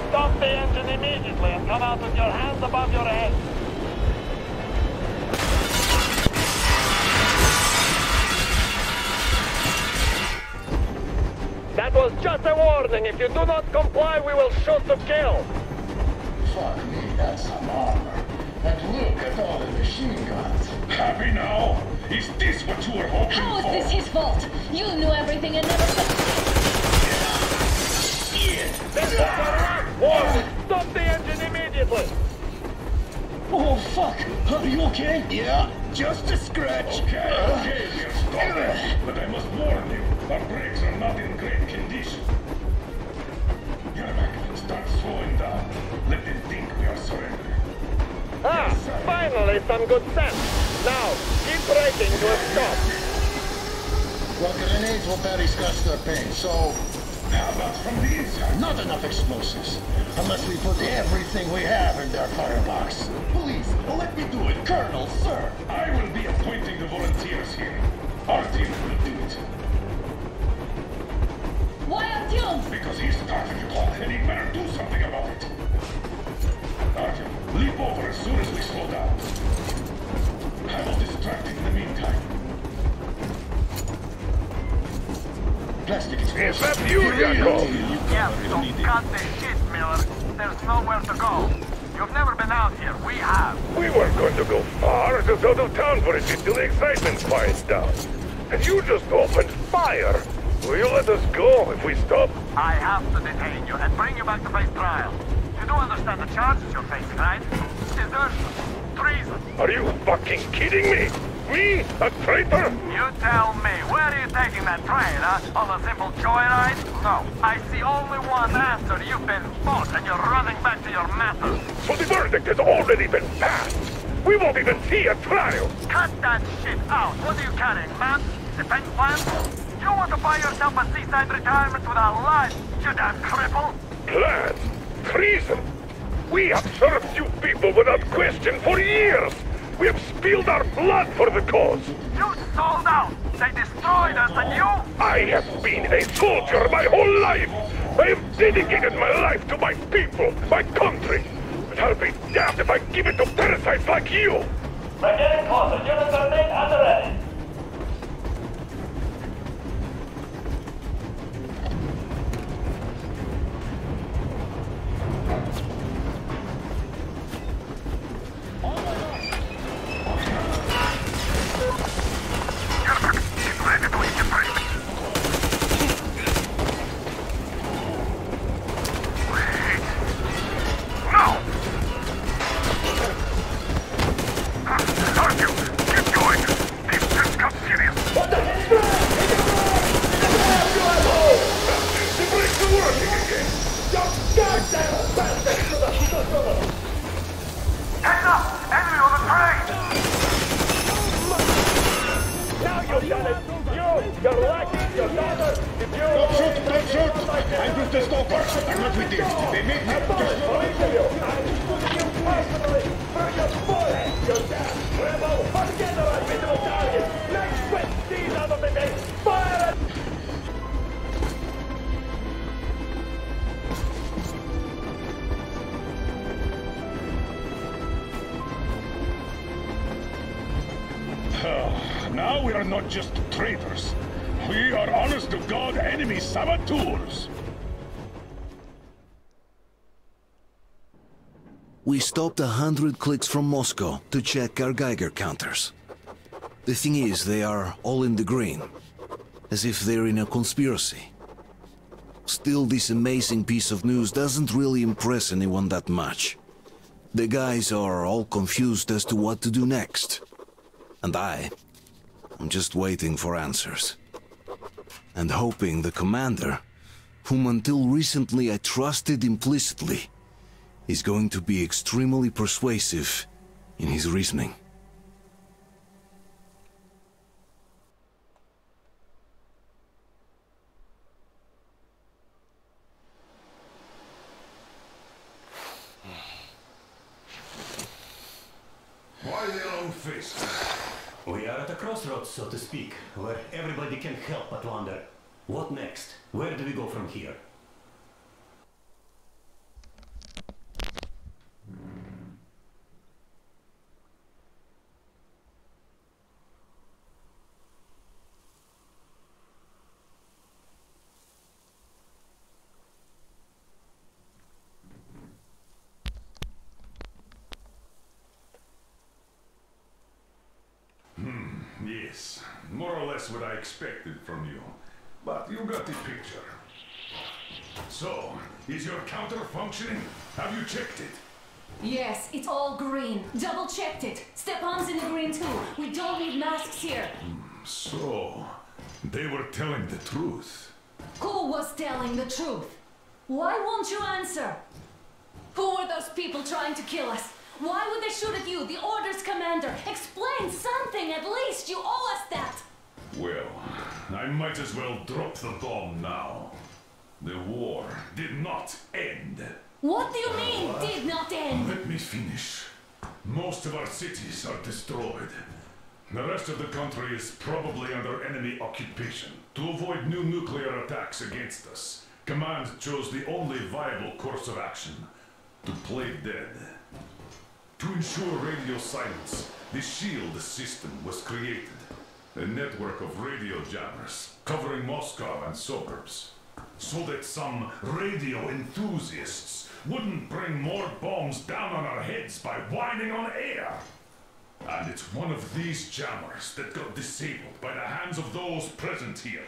Stop the engine immediately and come out with your hands above your head. That was just a warning. If you do not comply, we will shoot to kill. Fuck me, that's some armor. And look at all the machine guns. Happy now? Is this what you were hoping How is for? this his fault? You knew everything and never said... This is a warning. Stop the engine immediately. Oh, fuck. Are you okay? Yeah, just a scratch. Okay, we're stopping. But I must warn you, our brakes are not in great condition. Yermak, start slowing down. Let them think we are surrendering. some good sense. Now, keep braking to a stop. Well, grenades will barely scratch their paint, so... How about from the inside? Not enough explosives. Unless we put everything we have in their firebox. Please, let me do it, Colonel, sir. I will be appointing the volunteers here. Our team will do it. Why Artyom? Because he started the clock, and he better do something about it. Artyom, leap over as soon as we slow down. I will distract him in the meantime. Plastic is... Is that you, Jacob? Yeah, so cut the shit, Miller. There's nowhere to go. You've never been out here. We have. We weren't going to go far, just out of town for a bit till the excitement quiets down. And you just opened fire. Will you let us go if we stop? I have to detain you and bring you back to face trial. You do understand the charges you're facing, right? Desertion, treason. Are you fucking kidding me? Me? A traitor? You tell me, where are you taking that train, huh? On a simple joyride? No, I see only one answer. You've been bought and you're running back to your master. So the verdict has already been passed. We won't even see a trial. Cut that shit out. What are you carrying, man? Defense plans? You want to buy yourself a seaside retirement without life, you damn cripple? Plans? Treason? We have served you people without question for years. We have spilled our blood for the cause. You sold out. They destroyed us and you... I have been a soldier my whole life. I have dedicated my life to my people, my country. But I'll be damned if I give it to parasites like you. We're getting closer. Units are made and ready. Now we are not just traitors. We are honest-to-God enemy saboteurs. We stopped 100 clicks from Moscow to check our Geiger counters. The thing is, they are all in the green, as if they're in a conspiracy. Still, this amazing piece of news doesn't really impress anyone that much. The guys are all confused as to what to do next. And I'm just waiting for answers. And hoping the commander, whom until recently I trusted implicitly, is going to be extremely persuasive in his reasoning. Why the long face? We are at a crossroads, so to speak, where everybody can help but wonder, what next? Where do we go from here? Yes, more or less what I expected from you. But you got the picture. So, is your counter functioning? Have you checked it? Yes, it's all green. Double-checked it. Stepan's in the green too. We don't need masks here. So, they were telling the truth. Who was telling the truth? Why won't you answer? Who were those people trying to kill us? Why would they shoot at you? The orders, Commander! Explain something at least! You owe us that! Well, I might as well drop the bomb now. The war did not end. What do you mean, did not end? Let me finish. Most of our cities are destroyed. The rest of the country is probably under enemy occupation. To avoid new nuclear attacks against us, Command chose the only viable course of action: to play dead. To ensure radio silence, the SHIELD system was created. A network of radio jammers covering Moscow and suburbs. So that some radio enthusiasts wouldn't bring more bombs down on our heads by whining on air. And it's one of these jammers that got disabled by the hands of those present here.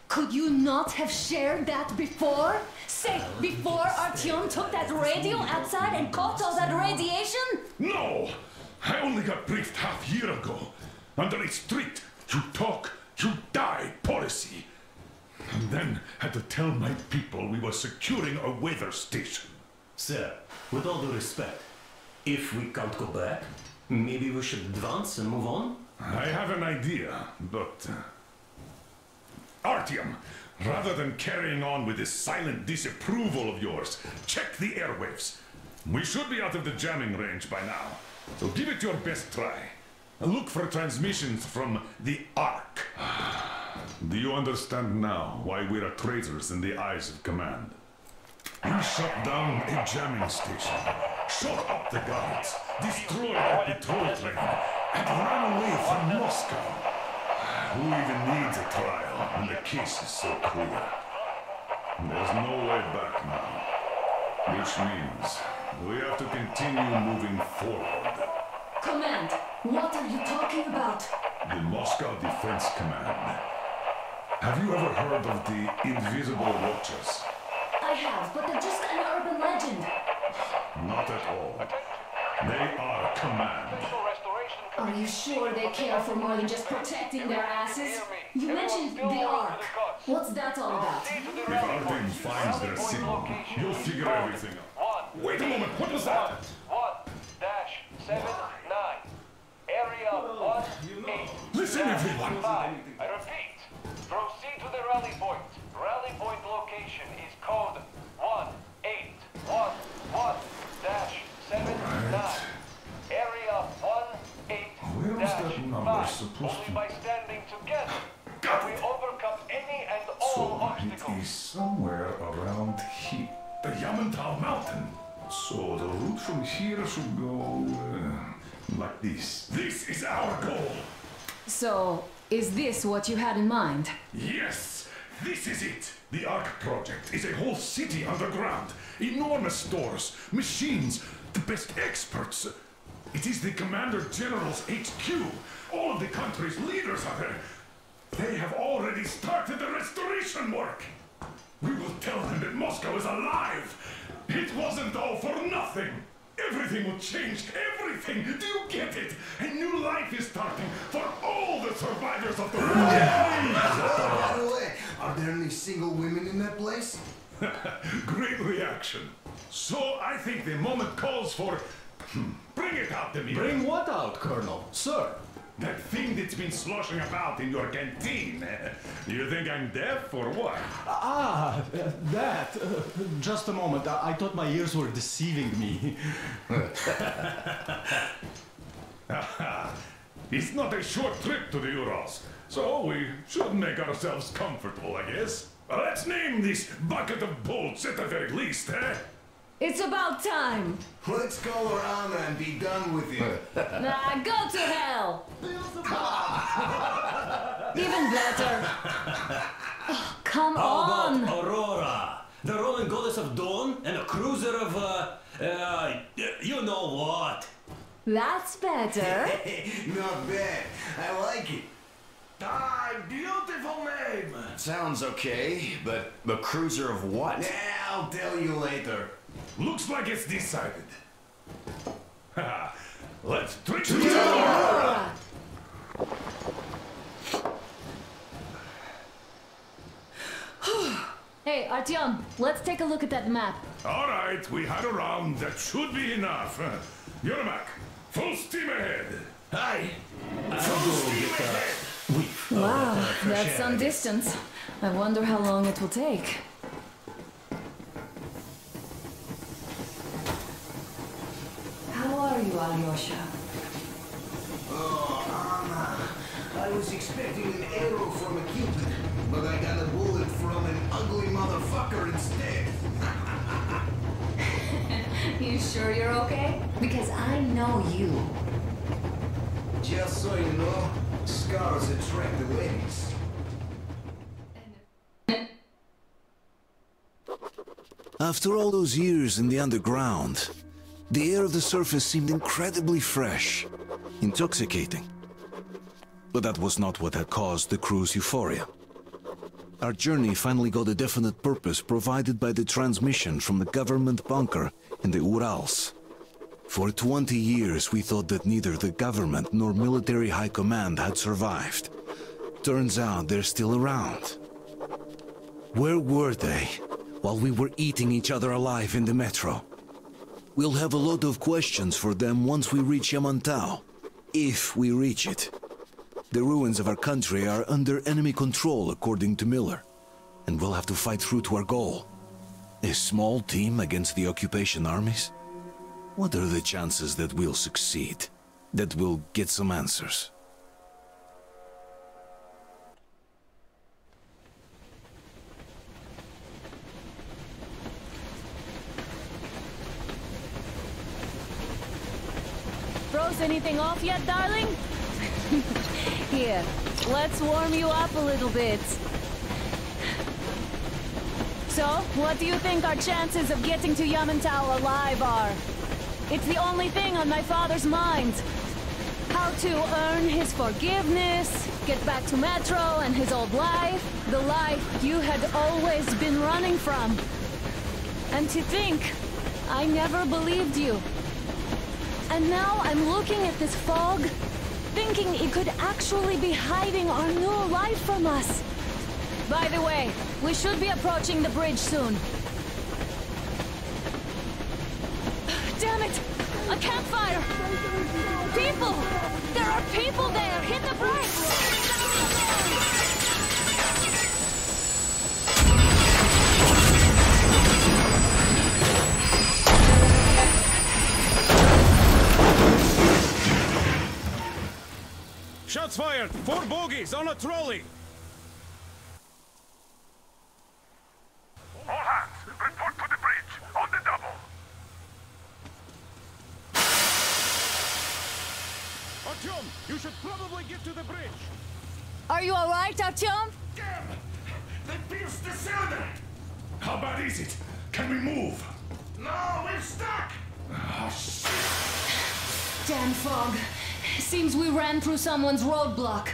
Could you not have shared that before? Say, before Artyom took that radio outside and caught all that radiation? No! I only got briefed half year ago. Under a strict, you talk, you die policy. And then had to tell my people we were securing a weather station. Sir, with all due respect, if we can't go back, maybe we should advance and move on? I have an idea, but... Artyom, rather than carrying on with this silent disapproval of yours, check the airwaves. We should be out of the jamming range by now, so give it your best try. Look for transmissions from the Ark. Do you understand now why we're traitors in the eyes of Command? We shut down a jamming station, shot up the guards, destroyed a patrol train, and ran away from Moscow. Who even needs a trial when the case is so clear? There's no way back now, which means we have to continue moving forward. Command, what are you talking about? The Moscow Defense Command. Have you ever heard of the Invisible Watchers? I have, but they're just an urban legend. Not at all. They are Command. Are you sure they care for more than just protecting their asses? You mentioned the Ark. What's that all about? If our team finds their signal, you'll figure everything out. Wait a moment, what was that? 1-79. Area 18. Listen, everyone! I repeat, proceed to the rally point. Rally point location is code 1811-79. Area 18-5. Only by standing together can we overcome any and all obstacles. It is somewhere around here. The Yamantau Mountain. So the route from here should go like this. This is our goal. So, is this what you had in mind? Yes, this is it. The Ark project is a whole city underground. Enormous stores, machines, the best experts. It is the Commander General's HQ. All of the country's leaders are there. They have already started the restoration work. We will tell them that Moscow is alive. It wasn't all for nothing. Everything will change. Everything. Do you get it? A new life is starting for all the survivors of the war. By the way, are there any single women in that place? Great reaction. So I think the moment calls for... Bring it out, Demir. Bring what out, Colonel? Sir? That thing that's been sloshing about in your canteen. You think I'm deaf or what? That. Just a moment. I thought my ears were deceiving me. It's not a short trip to the Urals, so we should make ourselves comfortable, I guess. Let's name this bucket of bolts at the very least, eh? It's about time. Let's go around and be done with it. Nah, go to hell. Even better. Oh, come on. How about Aurora, the Roman goddess of dawn, and a cruiser of, you know what? That's better. Not bad. I like it. Beautiful name! Sounds okay, but the cruiser of what? Yeah, I'll tell you later. Looks like it's decided. Let's drink to Aurora! Hey, Artyom, let's take a look at that map. All right, we had a round. That should be enough. Yermak, full steam ahead! Hi! Full steam ahead! Wow, that's some distance. I wonder how long it will take. How are you, Alyosha? Oh, Anna. I was expecting an arrow from a Cupid, but I got a bullet from an ugly motherfucker instead. You sure you're okay? Because I know you. Just so you know, scars attract the ladies. After all those years in the underground, the air of the surface seemed incredibly fresh, intoxicating. But that was not what had caused the crew's euphoria. Our journey finally got a definite purpose provided by the transmission from the government bunker in the Urals. For 20 years we thought that neither the government nor military high command had survived. Turns out they're still around. Where were they while we were eating each other alive in the metro? We'll have a lot of questions for them once we reach Yamantau, if we reach it. The ruins of our country are under enemy control, according to Miller, and we'll have to fight through to our goal. A small team against the occupation armies? What are the chances that we'll succeed? That we'll get some answers? Froze anything off yet, darling? Here, let's warm you up a little bit. So, what do you think our chances of getting to Yamantau alive are? It's the only thing on my father's mind. How to earn his forgiveness, get back to Metro and his old life, the life you had always been running from. And to think, I never believed you. And now I'm looking at this fog, thinking it could actually be hiding our new life from us. By the way, we should be approaching the bridge soon. Damn it! A campfire! People! There are people there! Hit the brakes! Shots fired! 4 bogies on a trolley! All hands, report to the bridge, on the double! Artyom, you should probably get to the bridge! Are you alright, Artyom? Damn! They pierced the cylinder! How bad is it? Can we move? No, we're stuck! Oh, shit! Damn fog. Seems we ran through someone's roadblock.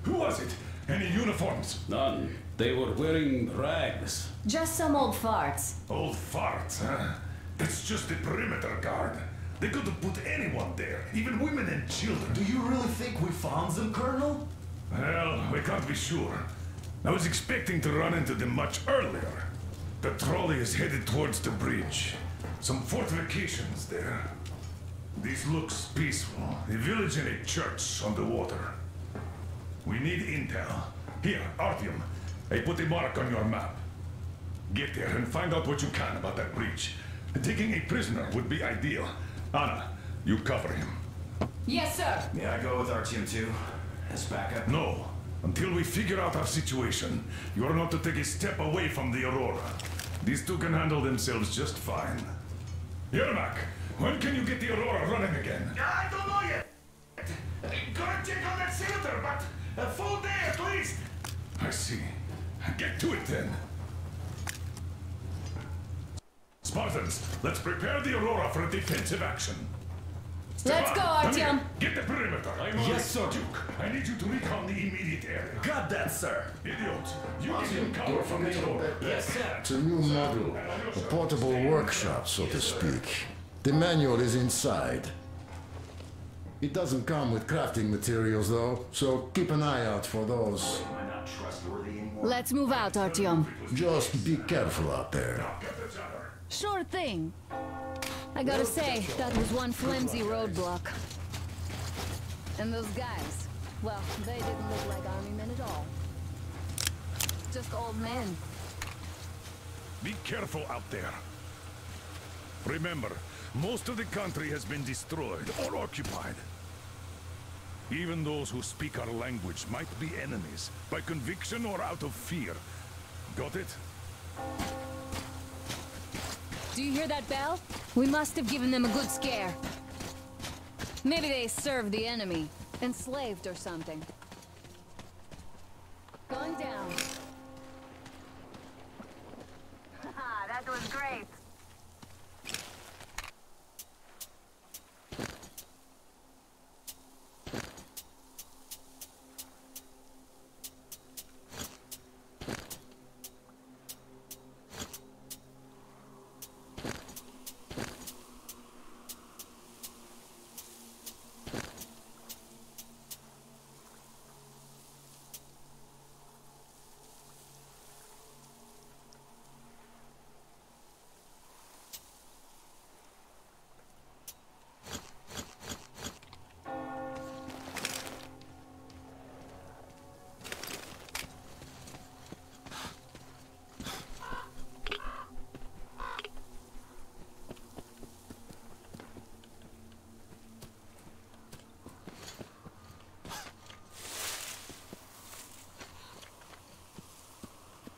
Who was it? Any uniforms? None. They were wearing rags. Just some old farts. Old farts, huh? That's just the perimeter guard. They could have put anyone there, even women and children. Do you really think we found them, Colonel? Well, we can't be sure. I was expecting to run into them much earlier. The trolley is headed towards the bridge. Some fortifications there. This looks peaceful. A village and a church on the water. We need intel. Here, Artyom. I put a mark on your map. Get there and find out what you can about that bridge. Taking a prisoner would be ideal. Anna, you cover him. Yes, sir. May I go with Artyom too? As backup? No. Until we figure out our situation, you are not to take a step away from the Aurora. These two can handle themselves just fine. Yermak, when can you get the Aurora running again? I don't know yet. Gotta check on that cylinder, but a full day at least. I see. Get to it then. Spartans, let's prepare the Aurora for a defensive action. Let's go, Artyom. Get the perimeter. Yes, sir. Duke, I need you to recon the immediate area. Got that, sir. Idiot, you give him cover from the Aurora. Yes, sir. It's a new model, a portable workshop, so to speak. The manual is inside. It doesn't come with crafting materials, though, so keep an eye out for those. Am I not trustworthy anymore? Let's move out, Artyom. Just be careful out there. Sure thing. I gotta say, that was one flimsy roadblock. And those guys, well, they didn't look like army men at all. Just old men. Be careful out there. Remember, most of the country has been destroyed or occupied. Even those who speak our language might be enemies, by conviction or out of fear. Got it? Do you hear that bell? We must have given them a good scare. Maybe they served the enemy, enslaved or something. Going down. Haha, that was great.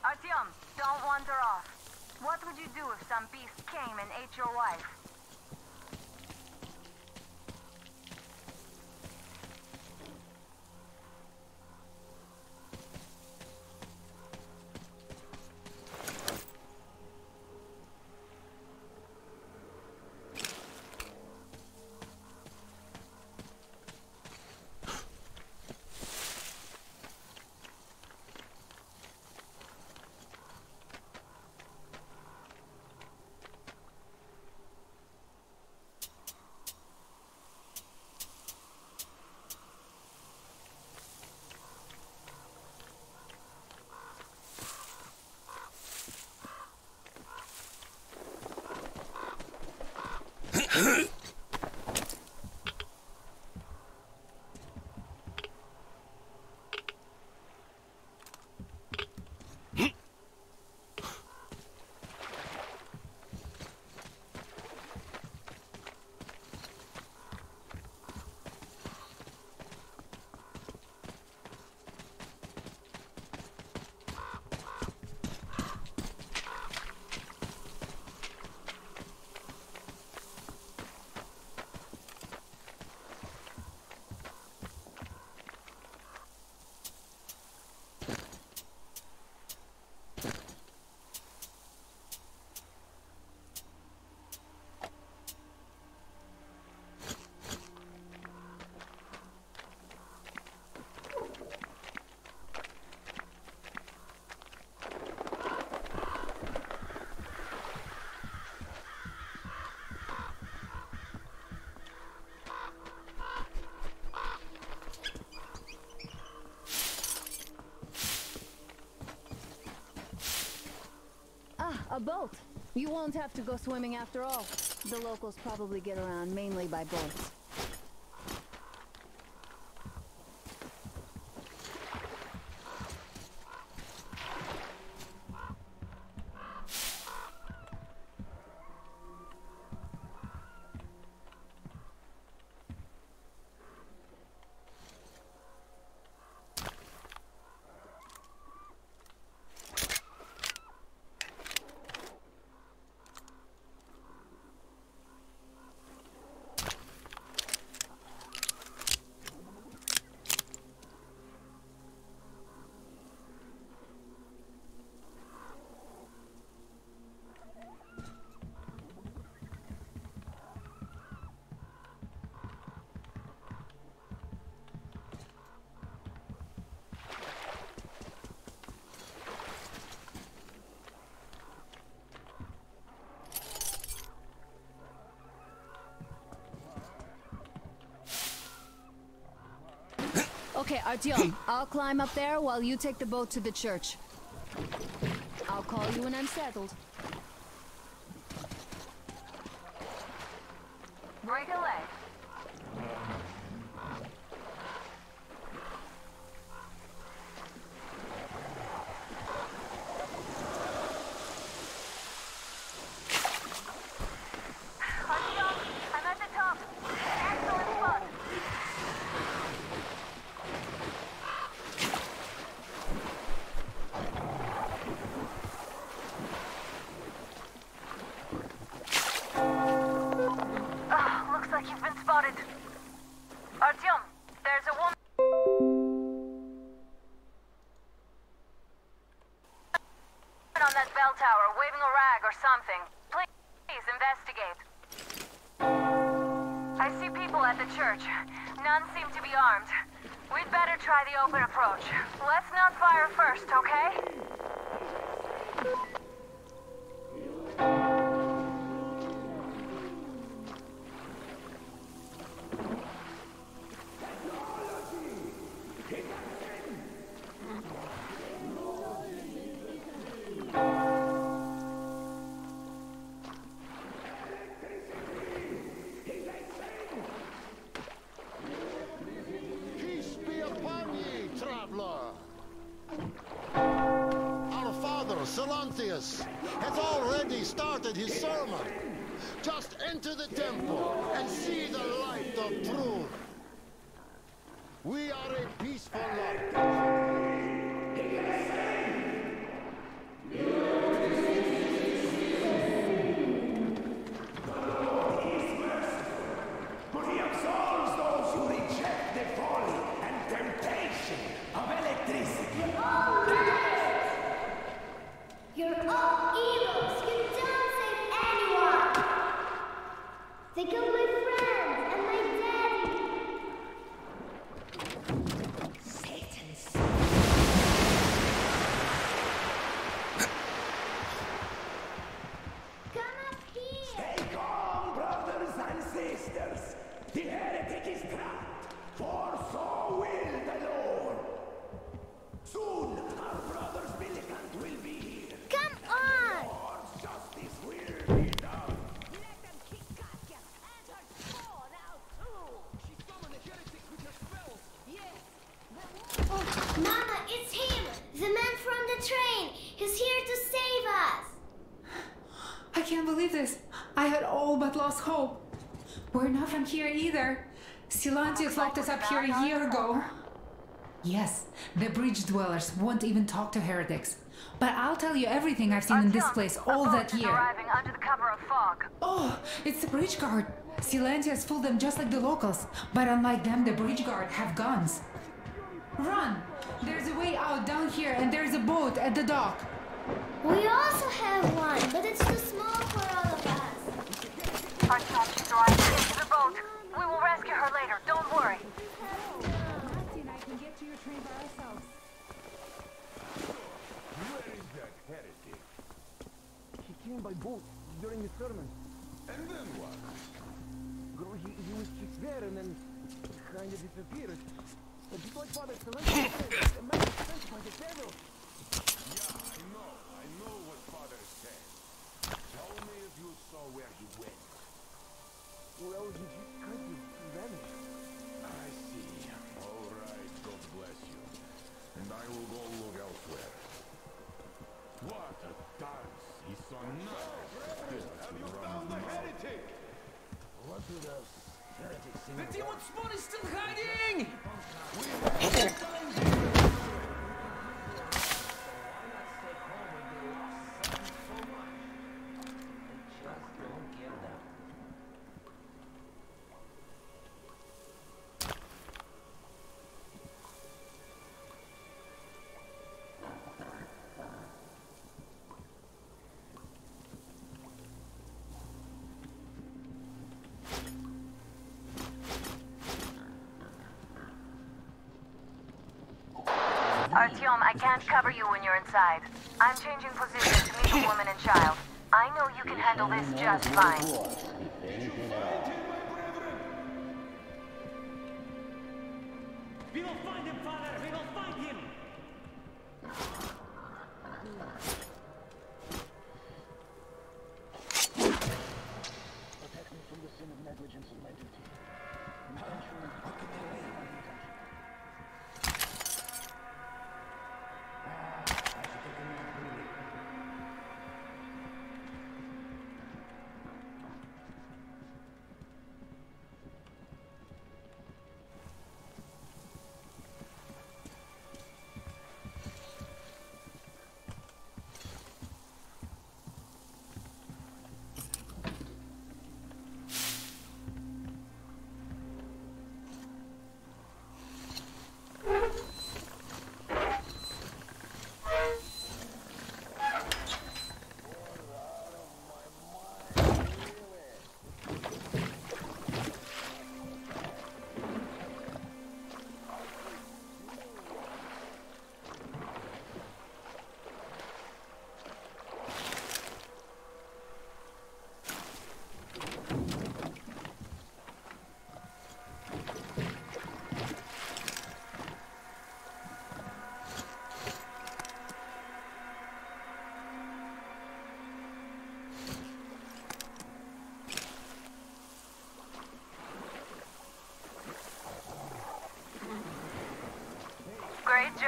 Artyom, don't wander off. What would you do if some beast came and ate your wife? A boat. You won't have to go swimming after all. The locals probably get around mainly by boats. Okay, Artyom, I'll climb up there while you take the boat to the church. I'll call you when I'm settled. it. Artyom, there's a woman on that bell tower waving a rag or something. Please investigate. I see people at the church. None seem to be armed. We'd better try the open approach. Let's not fire first, okay? Peace be upon ye, traveler. Our father, Silantius, has already started his sermon. Just enter the temple and see the light of truth. We are a peaceful lot. But he absolves those who reject the folly and temptation of electricity. You're all evils. You don't save anyone. They killed my friends and my daddy. Satan's. Come up here. Stay calm, brothers and sisters. The heretic is trapped, for so will the Lord. Soon, our brother's militant will be here. Come on. Lord's justice will be done. Let them kick Katya and her spawn out too. She summoned the heretics with her spells. Yes. Oh, Mama, it's him. The man from the train. He's here to save us. I can't believe this. I had all but lost hope. We're not from here either. Silantius locked us up here a year ago. Yes, the bridge dwellers won't even talk to heretics. But I'll tell you everything I've seen in this place all that year. Arriving under the cover of fog. Oh, it's the bridge guard. Silantius fooled them just like the locals. But unlike them, the bridge guard have guns. Run! There's a way out down here and there's a boat at the dock. We also have one, but it's too small for all of us. Artyom, she's right. Into the boat. We will rescue her later. Don't worry. Marty and I can get to your train by ourselves. Where is that heretic? He came by boat during the sermon. And then what? Girl, he was just there and then kind of disappeared. But just like Father Celestial said, a man was sent by the devil. Yeah, I know what Father said. Tell me if you saw where he went. Well, he just kind of vanished. I see. All right, God bless you. And I will go look elsewhere. What a dance! He saw nothing. Have you found the heretic? What do the heretics say? The demon spawn is still hiding! Artyom, I can't cover you when you're inside. I'm changing position to meet the woman and child. I know you can handle this just fine. We will find him, Father! We will find him! Protect me from the sin of negligence and my duty.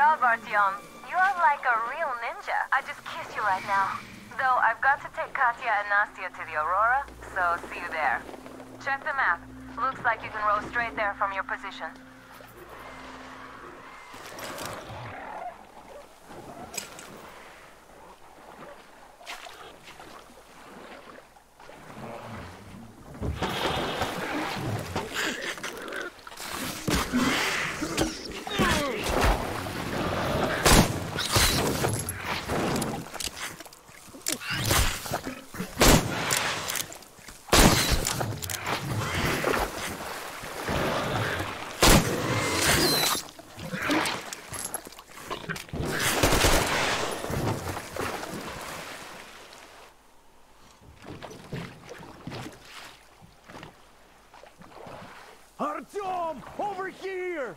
job, Artyom. You are like a real ninja. I just kiss you right now. Though I've got to take Katya and Nastya to the Aurora, so see you there. Check the map. Looks like you can row straight there from your position. Artyom! Over here!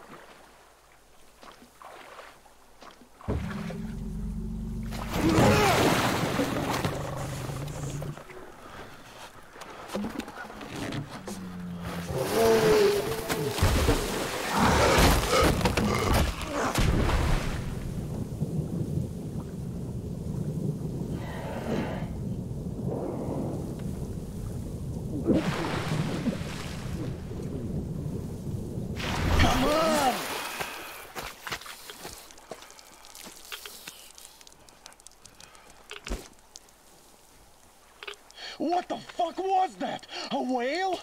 What the fuck was that? A whale?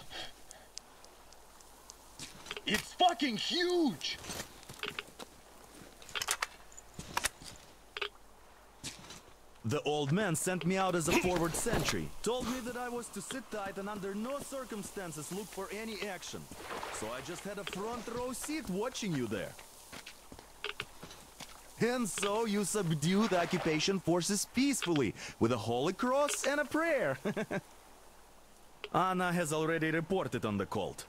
It's fucking huge! The old man sent me out as a forward sentry. Told me that I was to sit tight and under no circumstances look for any action. So I just had a front row seat watching you there. And so you subdued the occupation forces peacefully, with a holy cross and a prayer. Anna has already reported on the cult.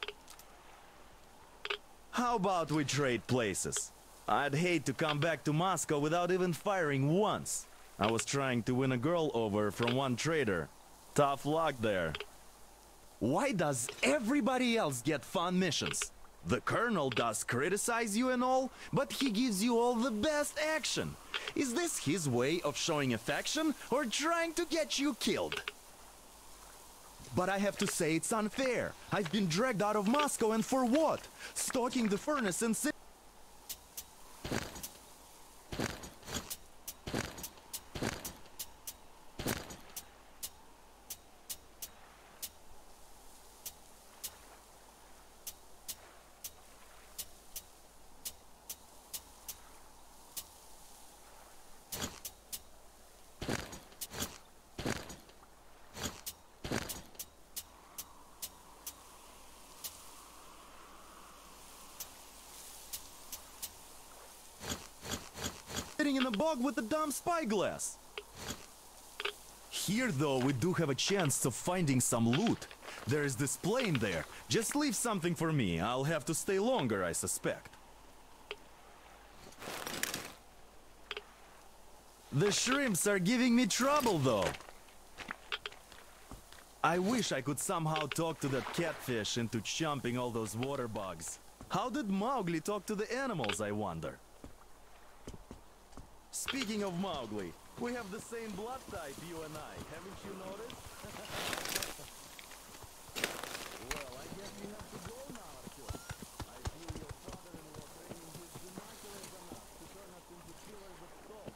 How about we trade places? I'd hate to come back to Moscow without even firing once. I was trying to win a girl over from one trader. Tough luck there. Why does everybody else get fun missions? The Colonel does criticize you and all, but he gives you all the best action. Is this his way of showing affection or trying to get you killed? But I have to say it's unfair. I've been dragged out of Moscow, and for what? Stalking the furnace and sitting in a bog with a dumb spyglass. Here, though, we do have a chance of finding some loot. There is this plane there. Just leave something for me. I'll have to stay longer, I suspect. The shrimps are giving me trouble, though. I wish I could somehow talk to that catfish into chomping all those water bugs. How did Mowgli talk to the animals, I wonder? Speaking of Mowgli, we have the same blood type, you and I. Haven't you noticed? Well, I guess you have to go now, Artyom. I feel your father-in-law training his binoculars enough to turn us into killers of salt.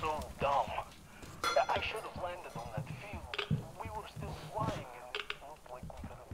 So dumb. I should have landed on that field. We were still flying and it looked like we could have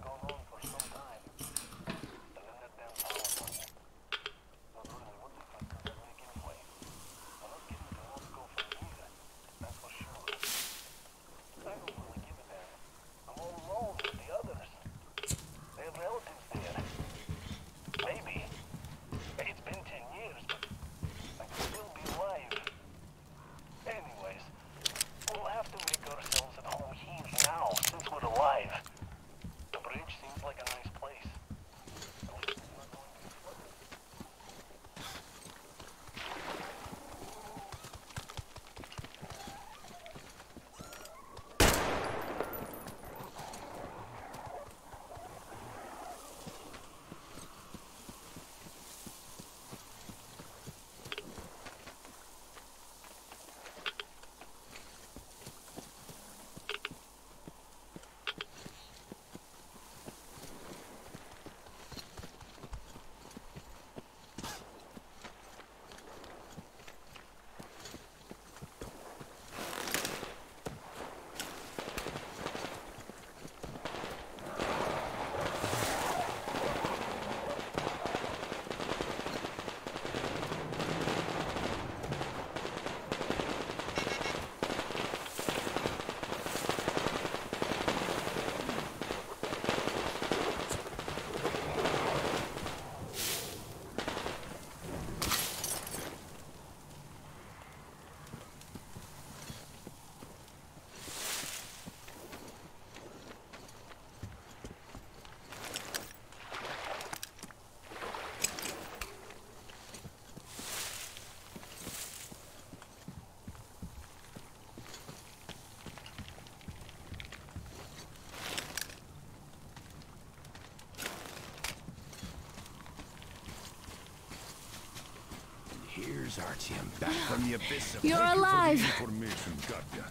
Cheers, Artyom. Back from the abyss of... You're Thank alive! you for the information, Katya.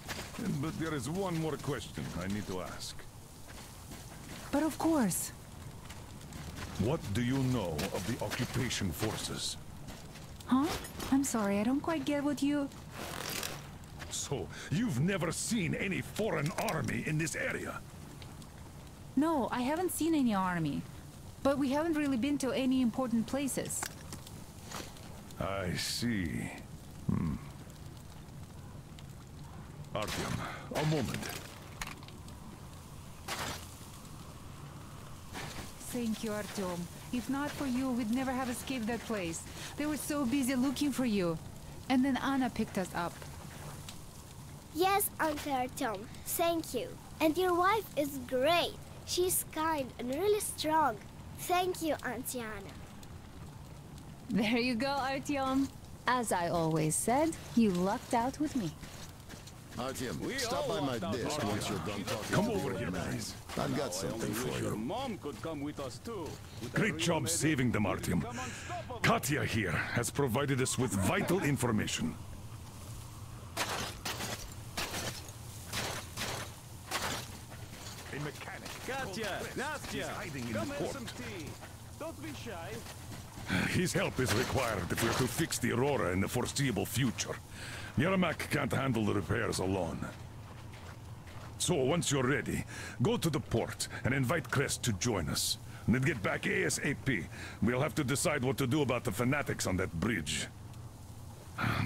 But there is one more question I need to ask. But of course. What do you know of the occupation forces? Huh? I'm sorry, I don't quite get what you... So, you've never seen any foreign army in this area? No, I haven't seen any army. But we haven't really been to any important places. I see. Artyom, a moment. Thank you, Artyom. If not for you, we'd never have escaped that place. They were so busy looking for you. And then Anna picked us up. Yes, Uncle Artyom. Thank you. And your wife is great. She's kind and really strong. Thank you, Auntie Anna. There you go, Artyom. As I always said, you lucked out with me. Artyom, stop by my desk once you're done talking. Come over here, please. I've got something for you. Mom could come with us too. Great job saving them, Artyom. Katya here has provided us with vital information. A mechanic. Katya, Nastya, hiding in Come the have port. some tea. Don't be shy. His help is required if we're to fix the Aurora in the foreseeable future. Yermak can't handle the repairs alone. So, once you're ready, go to the port and invite Crest to join us. And then get back ASAP. We'll have to decide what to do about the fanatics on that bridge.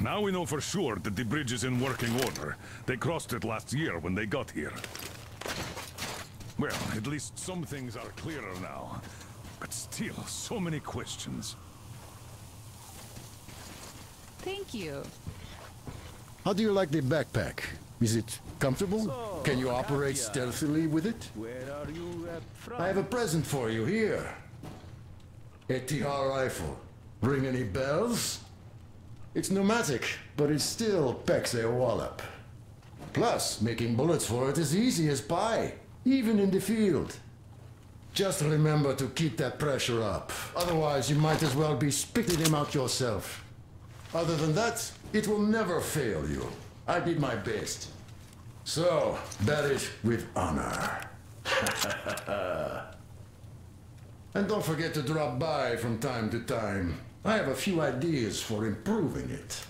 Now we know for sure that the bridge is in working order. They crossed it last year when they got here. Well, at least some things are clearer now. But still, so many questions. Thank you. How do you like the backpack? Is it comfortable? So, Can you operate Katya, stealthily with it? Where are you from? I have a present for you here. A TR rifle. Ring any bells? It's pneumatic, but it still packs a wallop. Plus, making bullets for it is easy as pie, even in the field. Just remember to keep that pressure up. Otherwise, you might as well be spitting them out yourself. Other than that, it will never fail you. I did my best. So, bear it with honor. And don't forget to drop by from time to time. I have a few ideas for improving it.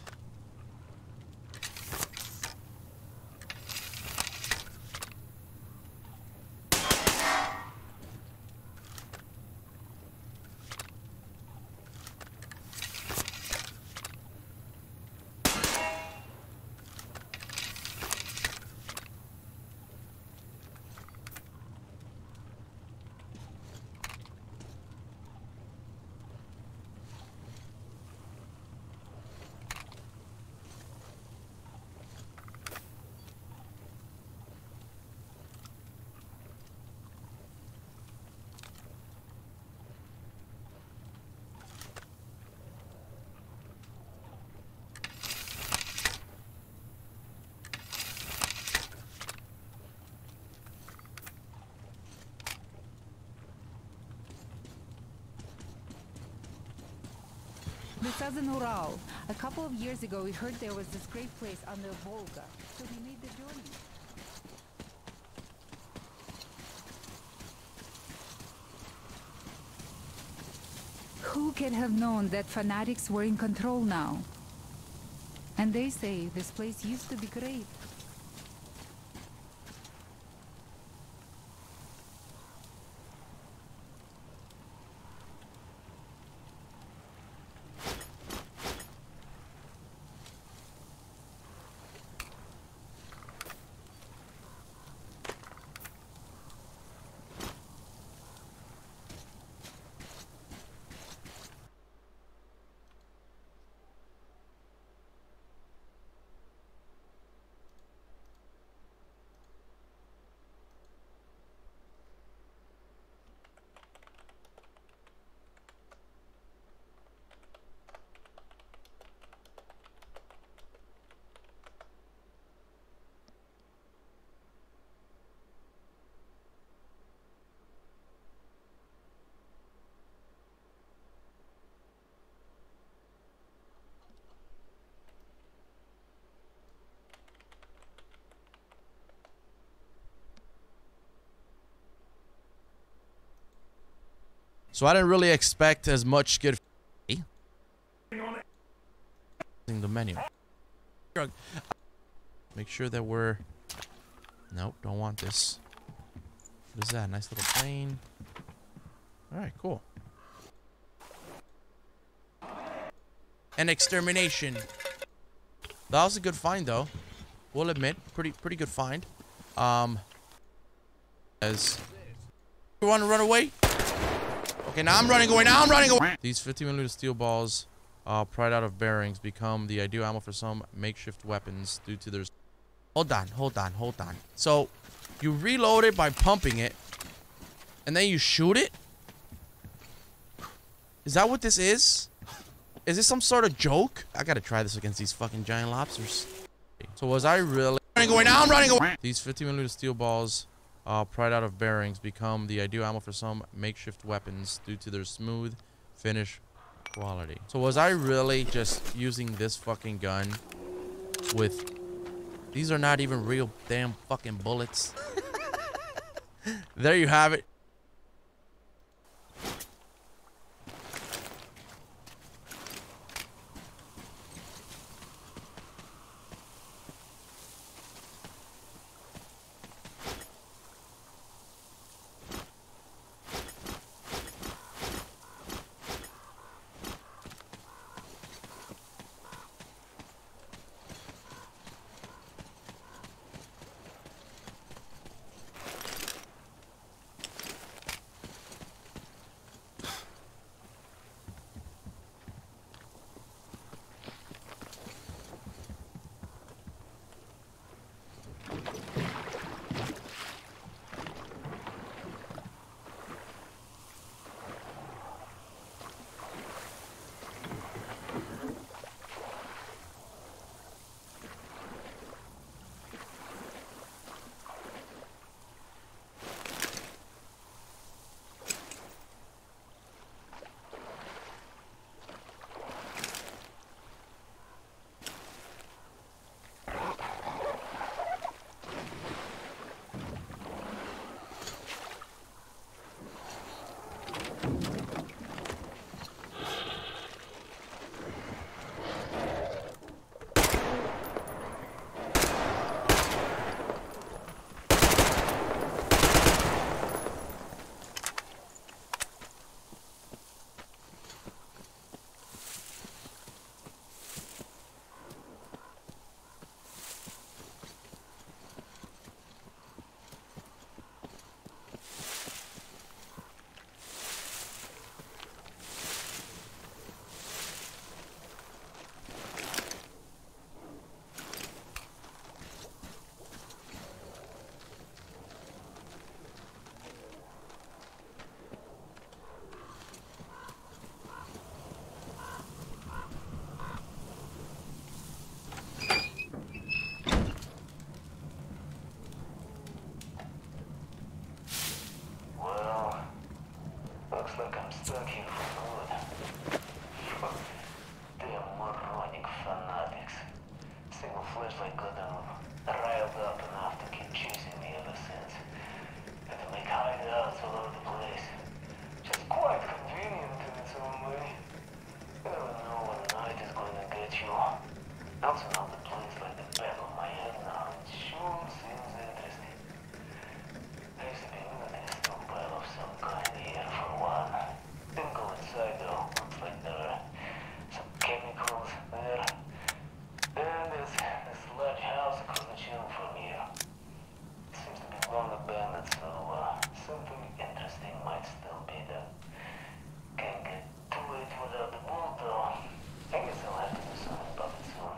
The Southern Ural. A couple of years ago, we heard there was this great place on the Volga, so we made the journey. Who can have known that fanatics were in control now? And they say this place used to be great. So I didn't really expect as much good. The menu. Make sure that we're. Nope, don't want this. What is that? Nice little plane. All right, cool. And extermination. That was a good find, though. We'll admit, pretty good find. As you want to run away? Okay, now I'm running away. Now I'm running away. These 50mm steel balls, pried out of bearings, become the ideal ammo for some makeshift weapons due to their. Hold on. So, you reload it by pumping it, and then you shoot it. Is that what this is? Is this some sort of joke? I gotta try this against these fucking giant lobsters. So was I really running away? Now I'm running away. These 50mm steel balls, pried out of bearings, become the ideal ammo for some makeshift weapons due to their smooth finish quality. So was I really just using this fucking gun with... These are not even real damn fucking bullets. There you have it. Looks like I'm stuck here for good. Damn moronic fanatics. Single flashlight got them riled up enough to keep chasing me ever since. Had to make hideouts all over the place. Just quite convenient in its own way. You never know what night is going to get you. Also know the place like the back of my head now. It sure seems interesting. I used to be living in a stockpile of some kind here for a while. Didn't go inside though. Looks like there are some chemicals there. And there's this large house across the channel from here. It seems to be long abandoned, so something interesting might still be there. Can't get to it without the bolt though. I guess I'll have to do something about it soon.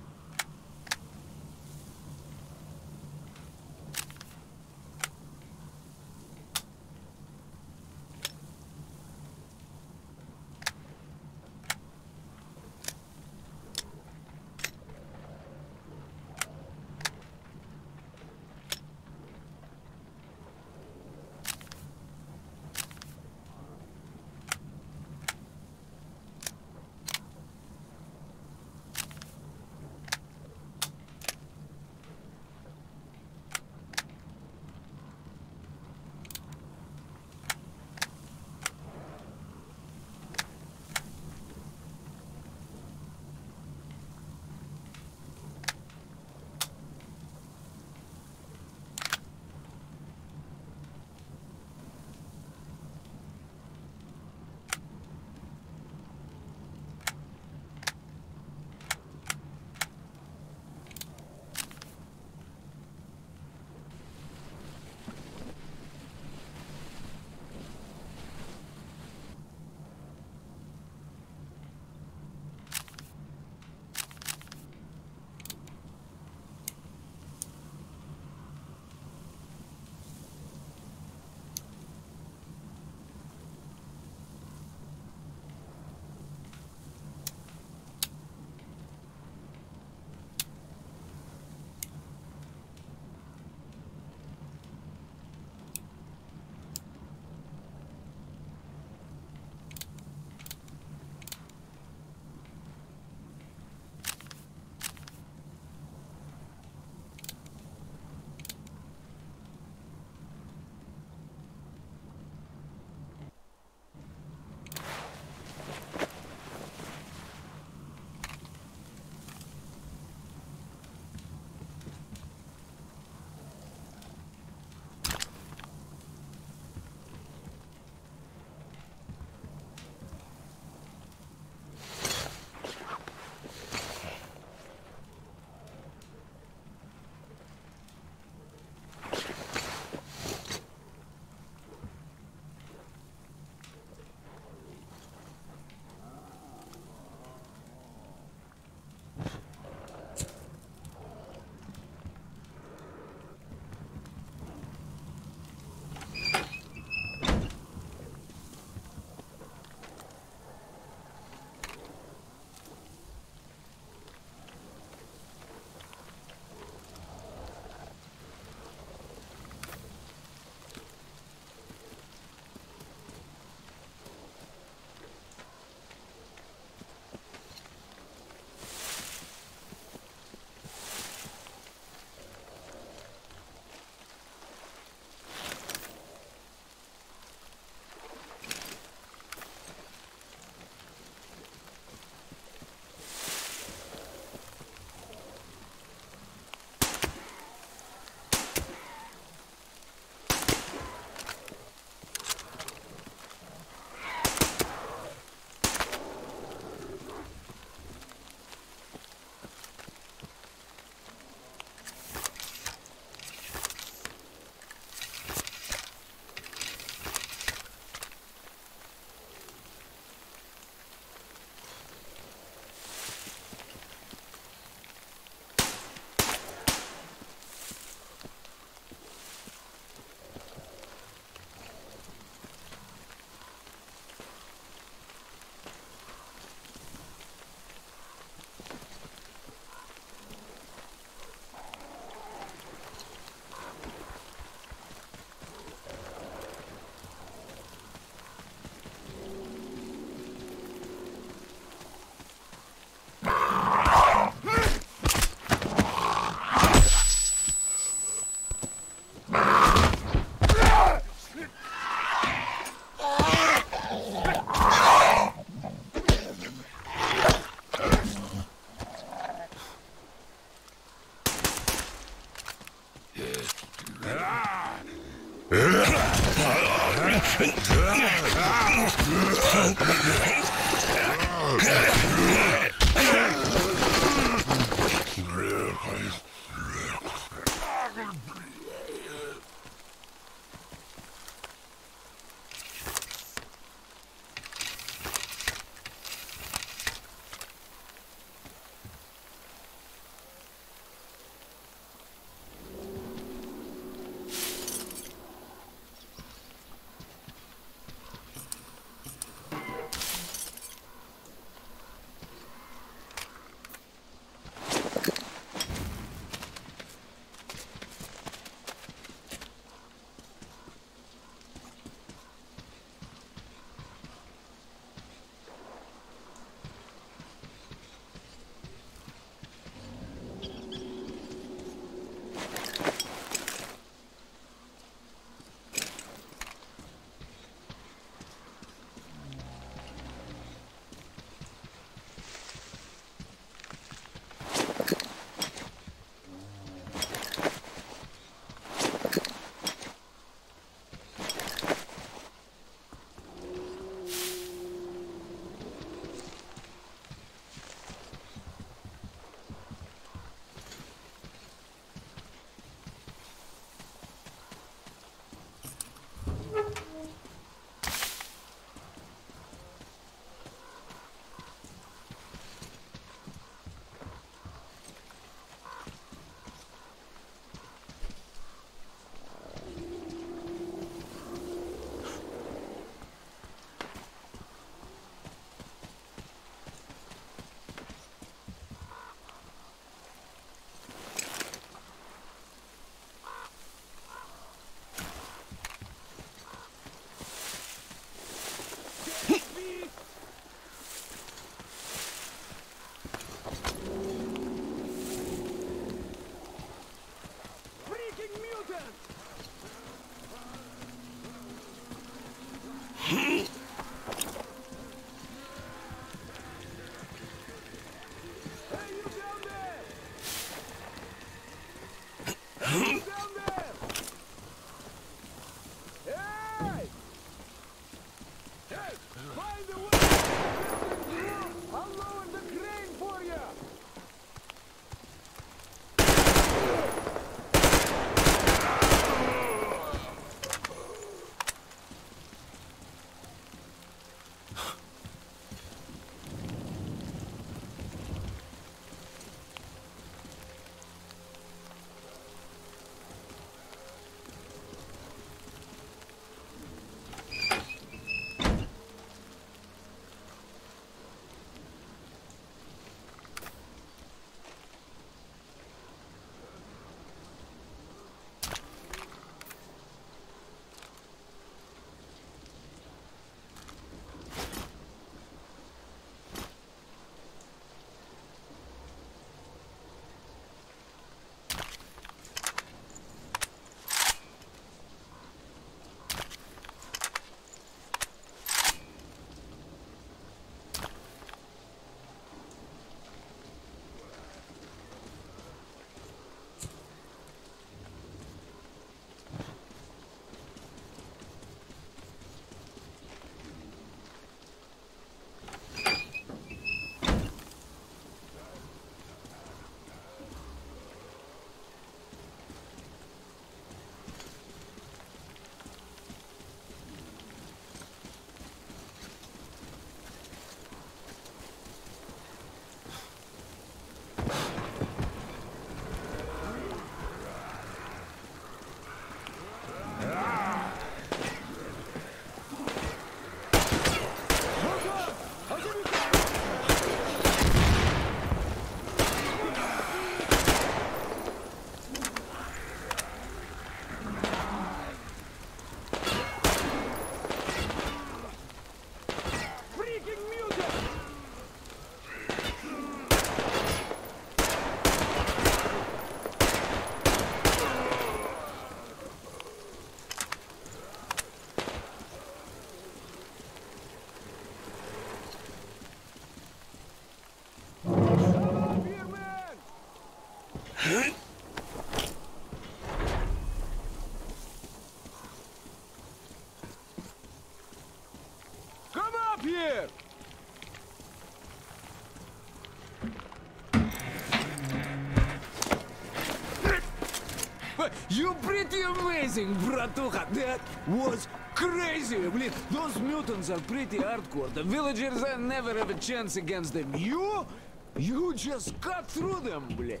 You pretty amazing, bratuха. That was crazy. Блин, those mutants are pretty hardcore. The villagers never have a chance against them. You just cut through them, блин.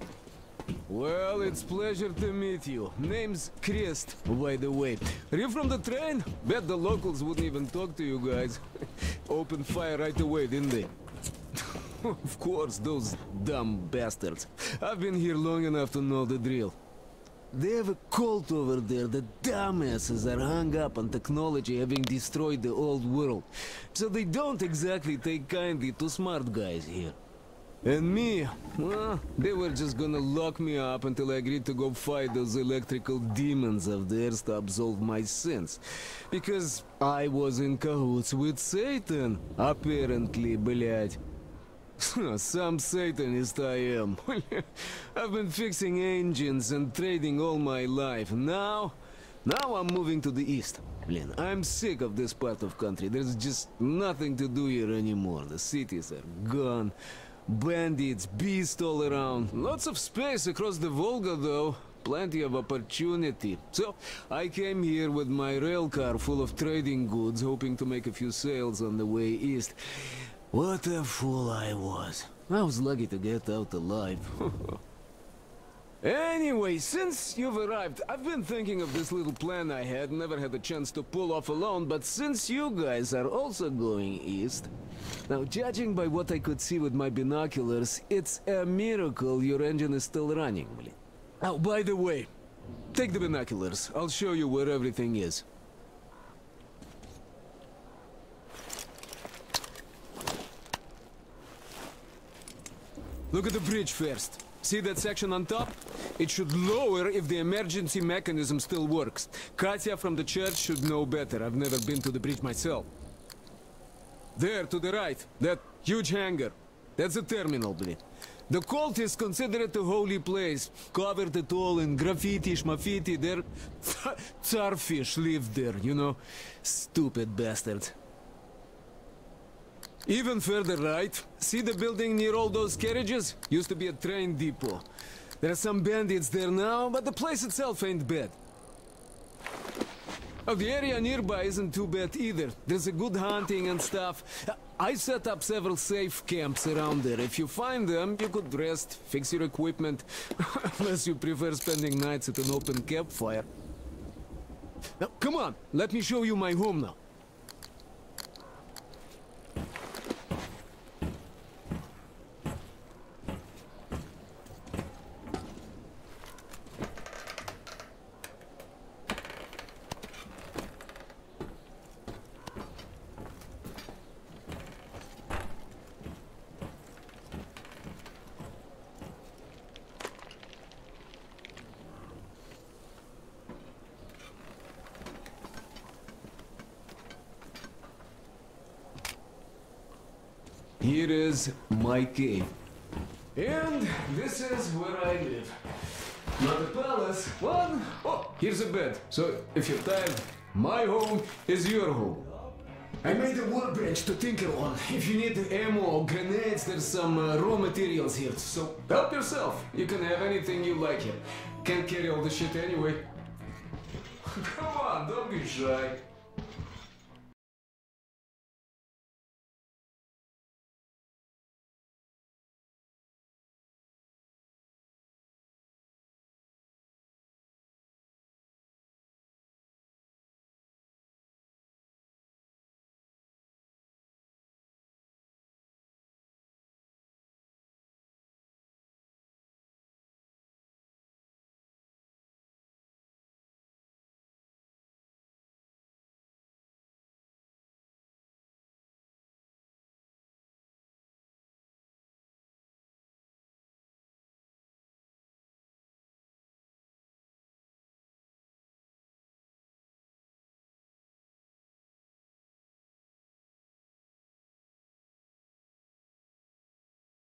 Well, it's pleasure to meet you. Name's Crest, by the way. Are you from the train? Bet the locals wouldn't even talk to you guys. Opened fire right away, didn't they? Of course, those dumb bastards. I've been here long enough to know the drill. They have a cult over there. The dumbasses are hung up on technology having destroyed the old world. So they don't exactly take kindly to smart guys here. And me, well, they were just gonna lock me up until I agreed to go fight those electrical demons of theirs to absolve my sins. Because I was in cahoots with Satan, apparently, блядь. Some Satanist I am. I've been fixing engines and trading all my life. Now I'm moving to the east. Blin, I'm sick of this part of country. There's just nothing to do here anymore. The cities are gone. Bandits, beasts all around. Lots of space across the Volga, though. Plenty of opportunity. So, I came here with my rail car full of trading goods, hoping to make a few sales on the way east. What a fool I was. I was lucky to get out alive. Anyway, since you've arrived, I've been thinking of this little plan I had. Never had a chance to pull off alone, but since you guys are also going east... Now, judging by what I could see with my binoculars, it's a miracle your engine is still running. Oh, by the way, take the binoculars. I'll show you where everything is. Look at the bridge first. See that section on top? It should lower if the emergency mechanism still works. Katya from the church should know better. I've never been to the bridge myself. There, to the right, that huge hangar. That's a terminal, blin. The cult is considered a holy place. Covered it all in graffiti, schmaffiti. Their Tsarfish lived there, you know. Stupid bastards. Even further right, see the building near all those carriages? Used to be a train depot. There are some bandits there now, but the place itself ain't bad. Oh, the area nearby isn't too bad either. There's a good hunting and stuff. I set up several safe camps around there. If you find them, you could rest, fix your equipment. Unless you prefer spending nights at an open campfire. Now, come on, let me show you my home now. Here is my cave. And this is where I live. Not a palace, one. Oh, here's a bed. So if you're tired, my home is your home. I made a workbench to tinker on. If you need ammo or grenades, there's some raw materials here. So help yourself. You can have anything you like here. Can't carry all the shit anyway. Come on, don't be shy.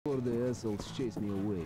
Before the assholes chase me away.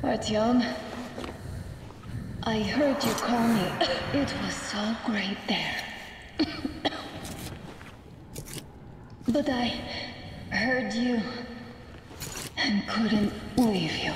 Artyom, I heard you call me. It was so great there. But I heard you and couldn't leave you.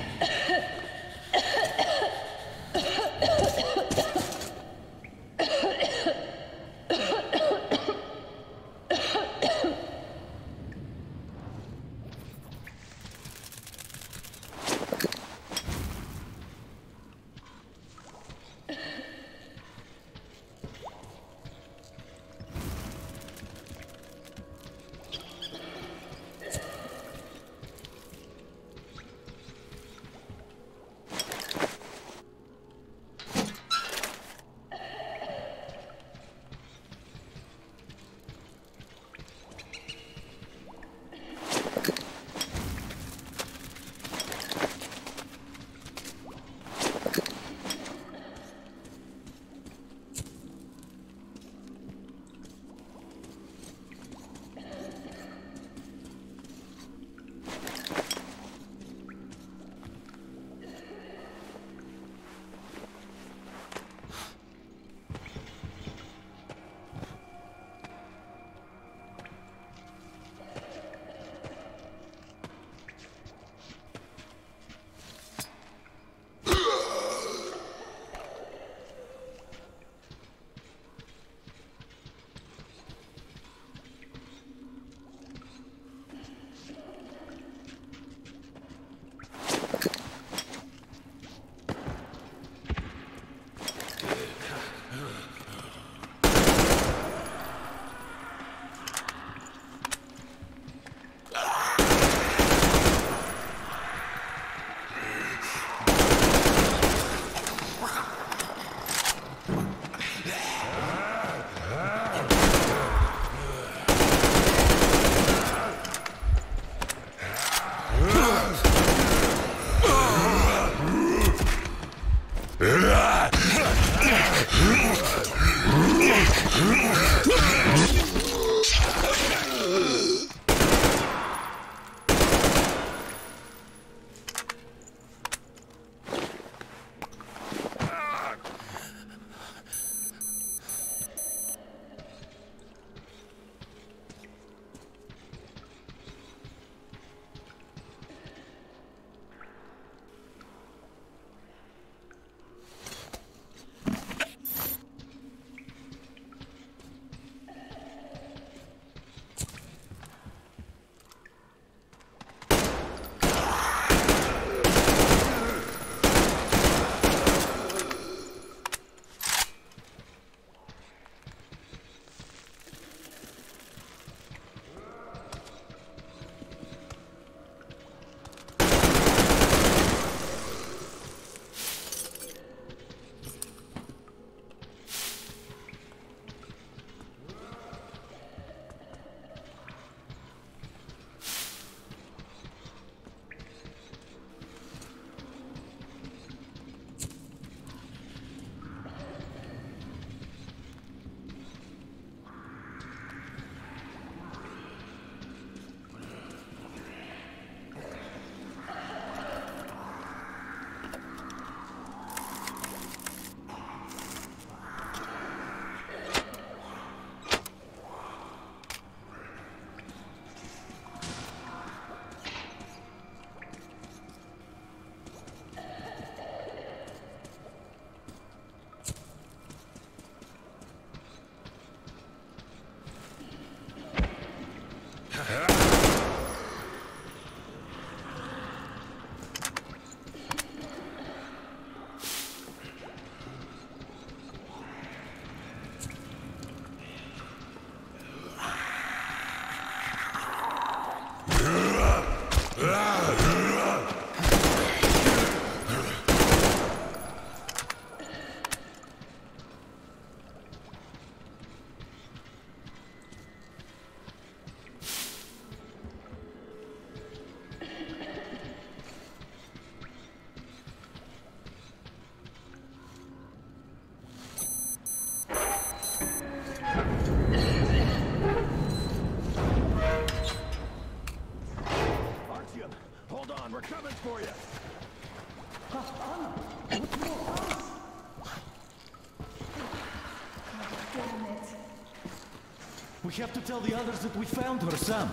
We have to tell the others that we found her, Sam.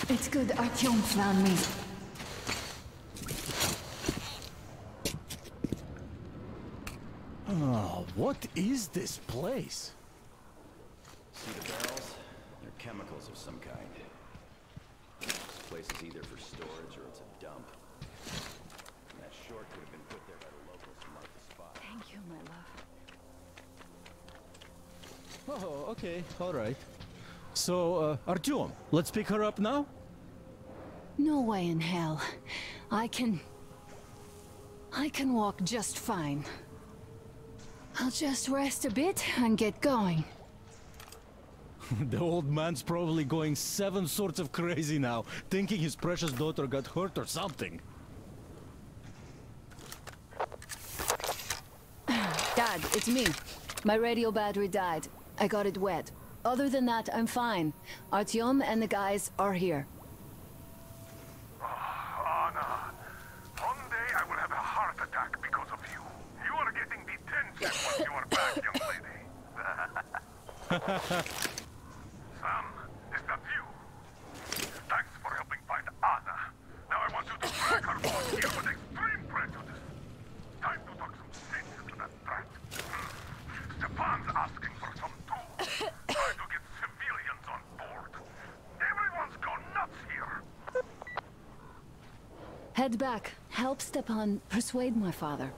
It's good Artyom found me. Oh, what is this place? See the barrels? They're chemicals of some kind. This place is either for storage or it's a dump. And that short could have been put there by the locals who marked the spot. Thank you, my love. Oh, okay, all right. So, Artyom, let's pick her up now? No way in hell. I can walk just fine. I'll just rest a bit and get going. The old man's probably going 7 sorts of crazy now, thinking his precious daughter got hurt or something. Dad, it's me. My radio battery died. I got it wet. Other than that, I'm fine. Artyom and the guys are here. Anna, one day I will have a heart attack because of you. You are getting detention once you are back, young lady. Sam, is that you? Thanks for helping find Anna. Now I want you to drag her boss here with extreme prejudice. Time to talk some sense into that brat. Stepan's asking for some tools. Try to get civilians on board. Everyone's gone nuts here. Head back. Help Stepan persuade my father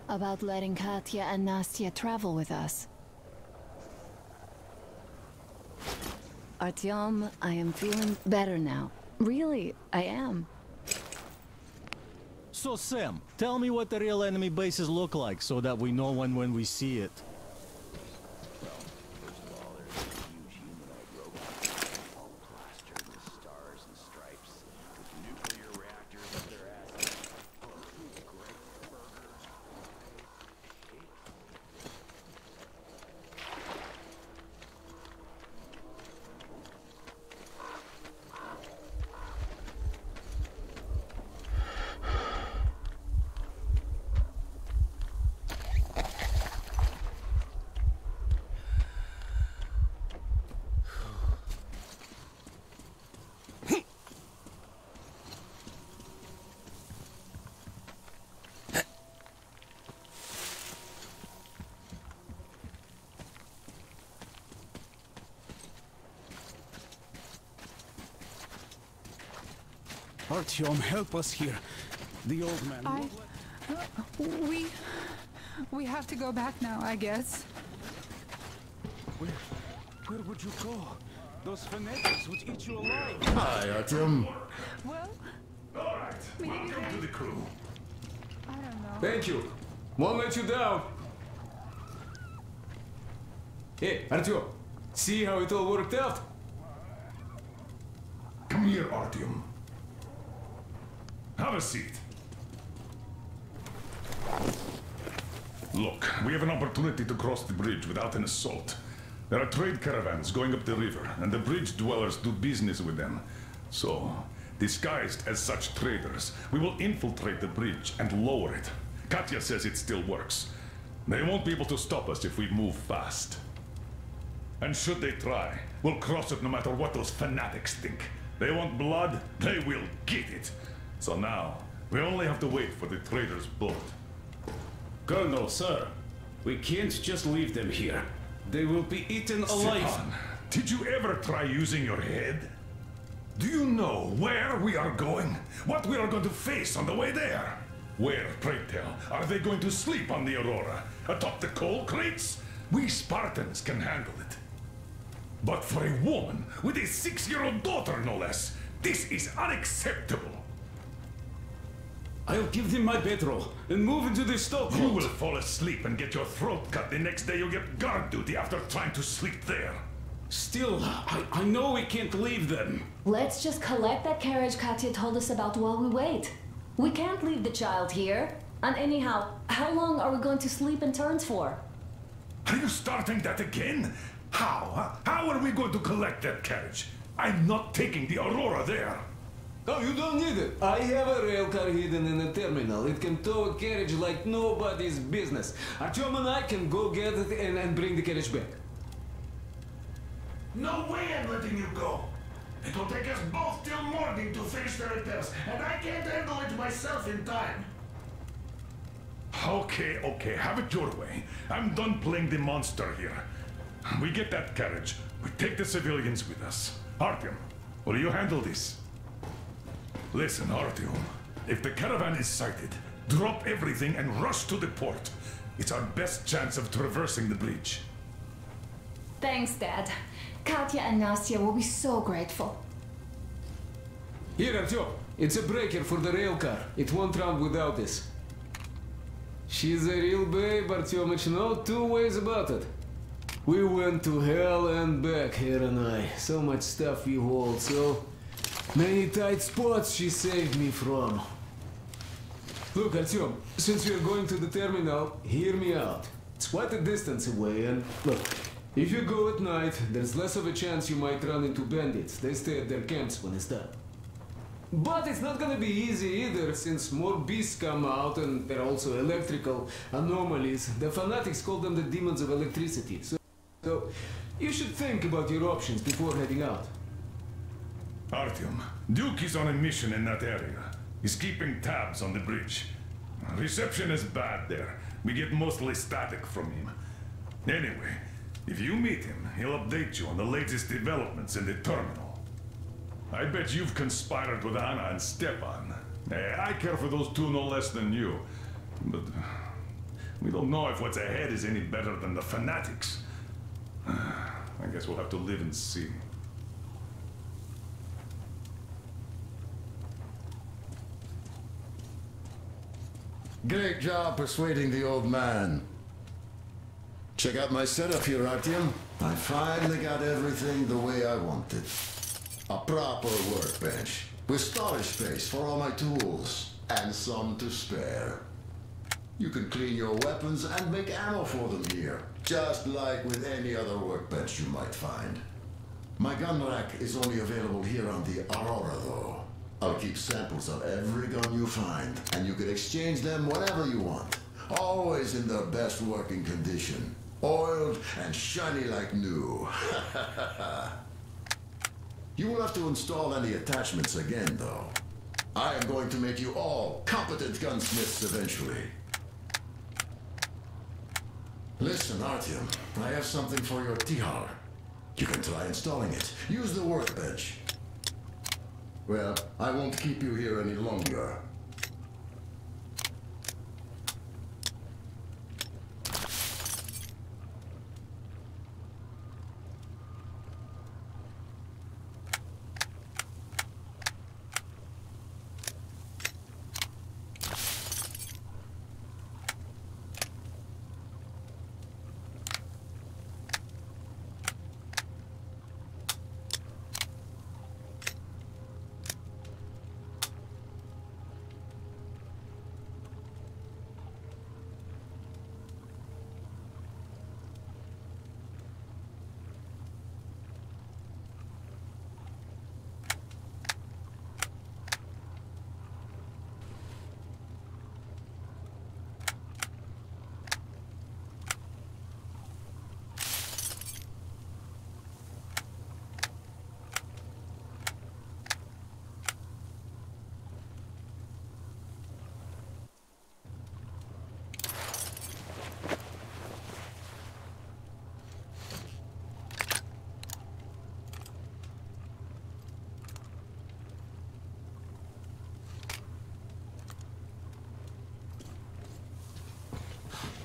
about letting Katya and Nastya travel with us. Artyom, I am feeling better now. Really, I am. So, Sam, tell me what the real enemy bases look like so that we know one when we see it. Artyom, help us here. The old man. We have to go back now, I guess. Where would you go? Those fanatics would eat you alive. Hi, Artyom. Well, all right, welcome to the crew. I don't know. Thank you. Won't let you down. Hey, Artyom, see how it all worked out? Come here, Artyom. Have a seat. Look, we have an opportunity to cross the bridge without an assault. There are trade caravans going up the river, and the bridge dwellers do business with them. So, disguised as such traders, we will infiltrate the bridge and lower it. Katya says it still works. They won't be able to stop us if we move fast. And should they try, we'll cross it no matter what those fanatics think. They want blood, they will get it. So now, we only have to wait for the trader's boat. Colonel, sir, we can't just leave them here. They will be eaten alive. Stepan, did you ever try using your head? Do you know where we are going? What we are going to face on the way there? Where, pray tell, are they going to sleep on the Aurora? Atop the coal crates? We Spartans can handle it. But for a woman with a 6-year-old daughter, no less, this is unacceptable. I'll give them my bedroll and move into the stokehold. You will fall asleep and get your throat cut the next day you get guard duty after trying to sleep there. Still, I know we can't leave them. Let's just collect that carriage Katya told us about while we wait. We can't leave the child here. And anyhow, how long are we going to sleep in turns for? Are you starting that again? How? How are we going to collect that carriage? I'm not taking the Aurora there. No, you don't need it. I have a rail car hidden in the terminal. It can tow a carriage like nobody's business. Artyom and I can go get it and bring the carriage back. No way I'm letting you go. It will take us both till morning to finish the repairs, and I can't handle it myself in time. Okay, okay, have it your way. I'm done playing the monster here. We get that carriage. We take the civilians with us. Artyom, will you handle this? Listen, Artyom. If the caravan is sighted, drop everything and rush to the port. It's our best chance of traversing the bridge. Thanks, Dad. Katya and Nastya will be so grateful. Here, Artyom. It's a breaker for the rail car. It won't run without this. She's a real babe, Artyomich, no two ways about it. We went to hell and back, her and I. So much stuff we hold, so many tight spots she saved me from. Look, Artyom, since we're going to the terminal, hear me out. It's quite a distance away, and look, if you go at night, there's less of a chance you might run into bandits. They stay at their camps when it's done. But it's not gonna be easy either, since more beasts come out, and there are also electrical anomalies. The fanatics call them the demons of electricity. So you should think about your options before heading out. Artyom, Duke is on a mission in that area. He's keeping tabs on the bridge. Reception is bad there. We get mostly static from him. Anyway, if you meet him, he'll update you on the latest developments in the terminal. I bet you've conspired with Anna and Stepan. I care for those two no less than you. But we don't know if what's ahead is any better than the fanatics. I guess we'll have to live and see. Great job persuading the old man. Check out my setup here, Artyom. I finally got everything the way I wanted. A proper workbench, with storage space for all my tools, and some to spare. You can clean your weapons and make ammo for them here, just like with any other workbench you might find. My gun rack is only available here on the Aurora, though. I'll keep samples of every gun you find, and you can exchange them whenever you want. Always in their best working condition. Oiled and shiny like new. You will have to install any attachments again, though. I am going to make you all competent gunsmiths eventually. Listen, Artyom, I have something for your tihar. You can try installing it. Use the workbench. Well, I won't keep you here any longer.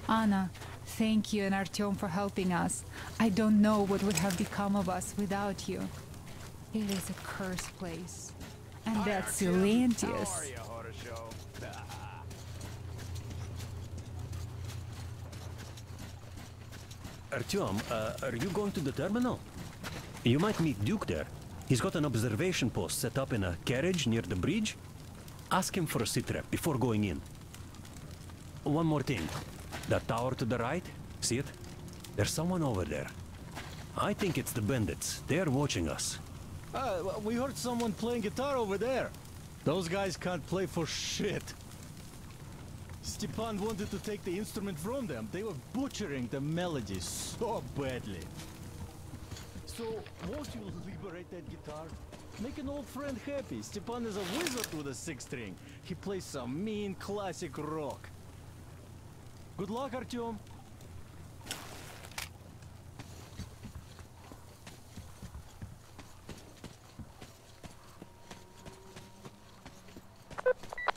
Anna, thank you and Artyom for helping us. I don't know what would have become of us without you. It is a cursed place. And that's Silantius. Artyom, are you going to the terminal? You might meet Duke there. He's got an observation post set up in a carriage near the bridge. Ask him for a sitrep before going in. One more thing. That tower to the right, see it? There's someone over there. I think it's the bandits. They are watching us. We heard someone playing guitar over there. Those guys can't play for shit. Stepan wanted to take the instrument from them. They were butchering the melodies so badly. So, won't you liberate that guitar? Make an old friend happy. Stepan is a wizard with a six-string. He plays some mean classic rock. Good luck, Artyom.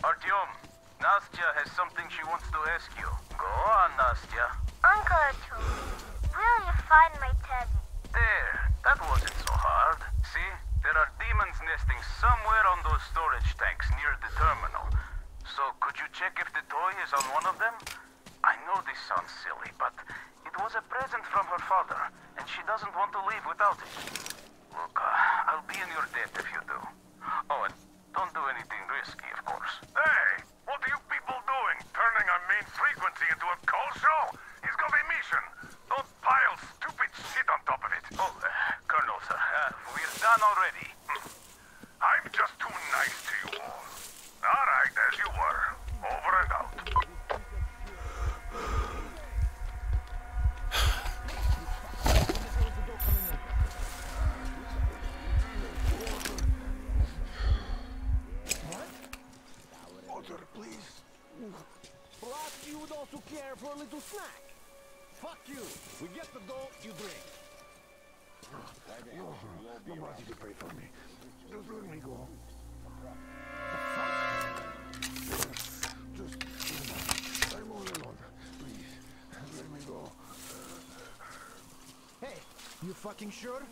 Artyom, Nastya has something she wants to ask you. Go on, Nastya. Uncle Artyom, will you find my teddy? There, that wasn't so hard. See, there are demons nesting somewhere on those storage tanks near the terminal. So, could you check if the toy is on one of them? I know this sounds silly, but it was a present from her father, and she doesn't want to leave without it. Look, I'll be in your debt if you do. Oh, and don't do anything risky, of course. Hey, what are you people doing? Turning our main frequency into a call show? He's got a mission. Don't pile stupid shit on top of it. Oh, Colonel, sir, we're done already. I'm just too nice to you all. All right, as you were. Over and out. Water, please. Perhaps you would also care for a little snack. Fuck you. We get the dough, you drink. Nobody to pray for me. Just let me go. Just, I'm all alone. Please, let me go. Hey, you fucking sure?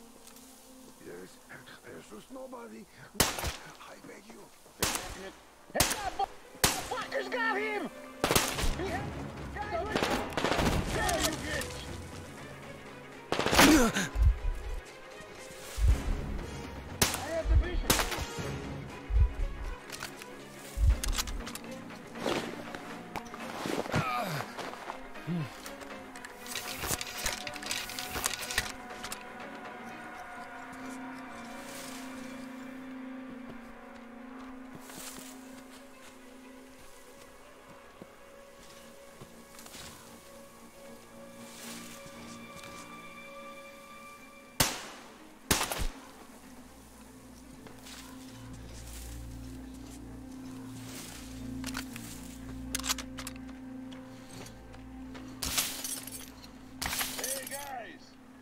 Yes, there's just nobody. I beg you. Hey, that fuckers got him! He had guys with him! There you bitch! I have the vision.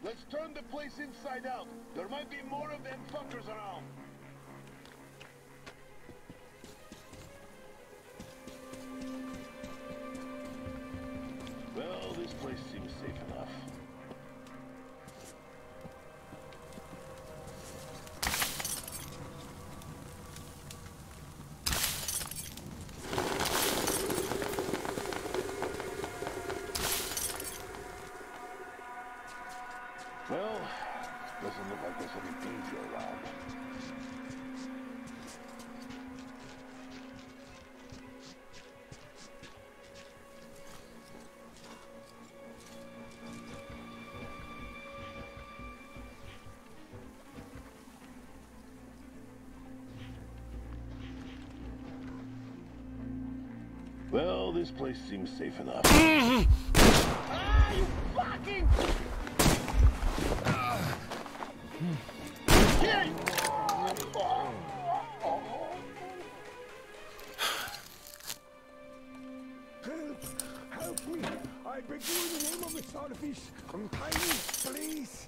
Let's turn the place inside out. There might be more of them fuckers around. Well, this place seems safe enough. Well, doesn't look like there's any danger around. Well, this place seems safe enough. Ah, you fucking... Help me! I beg you in the name of the starfish! Untie me, please!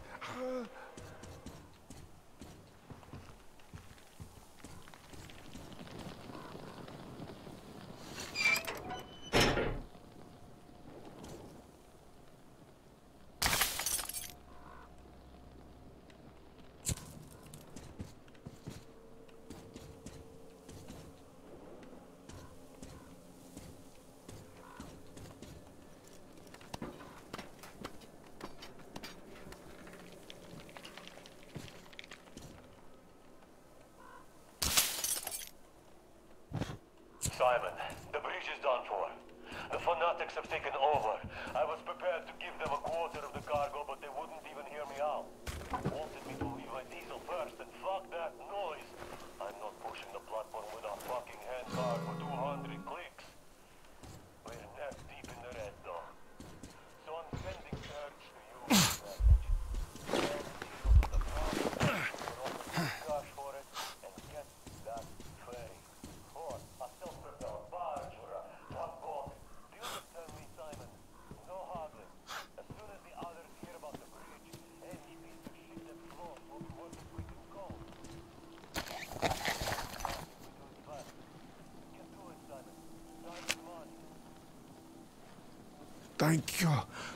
Thank you.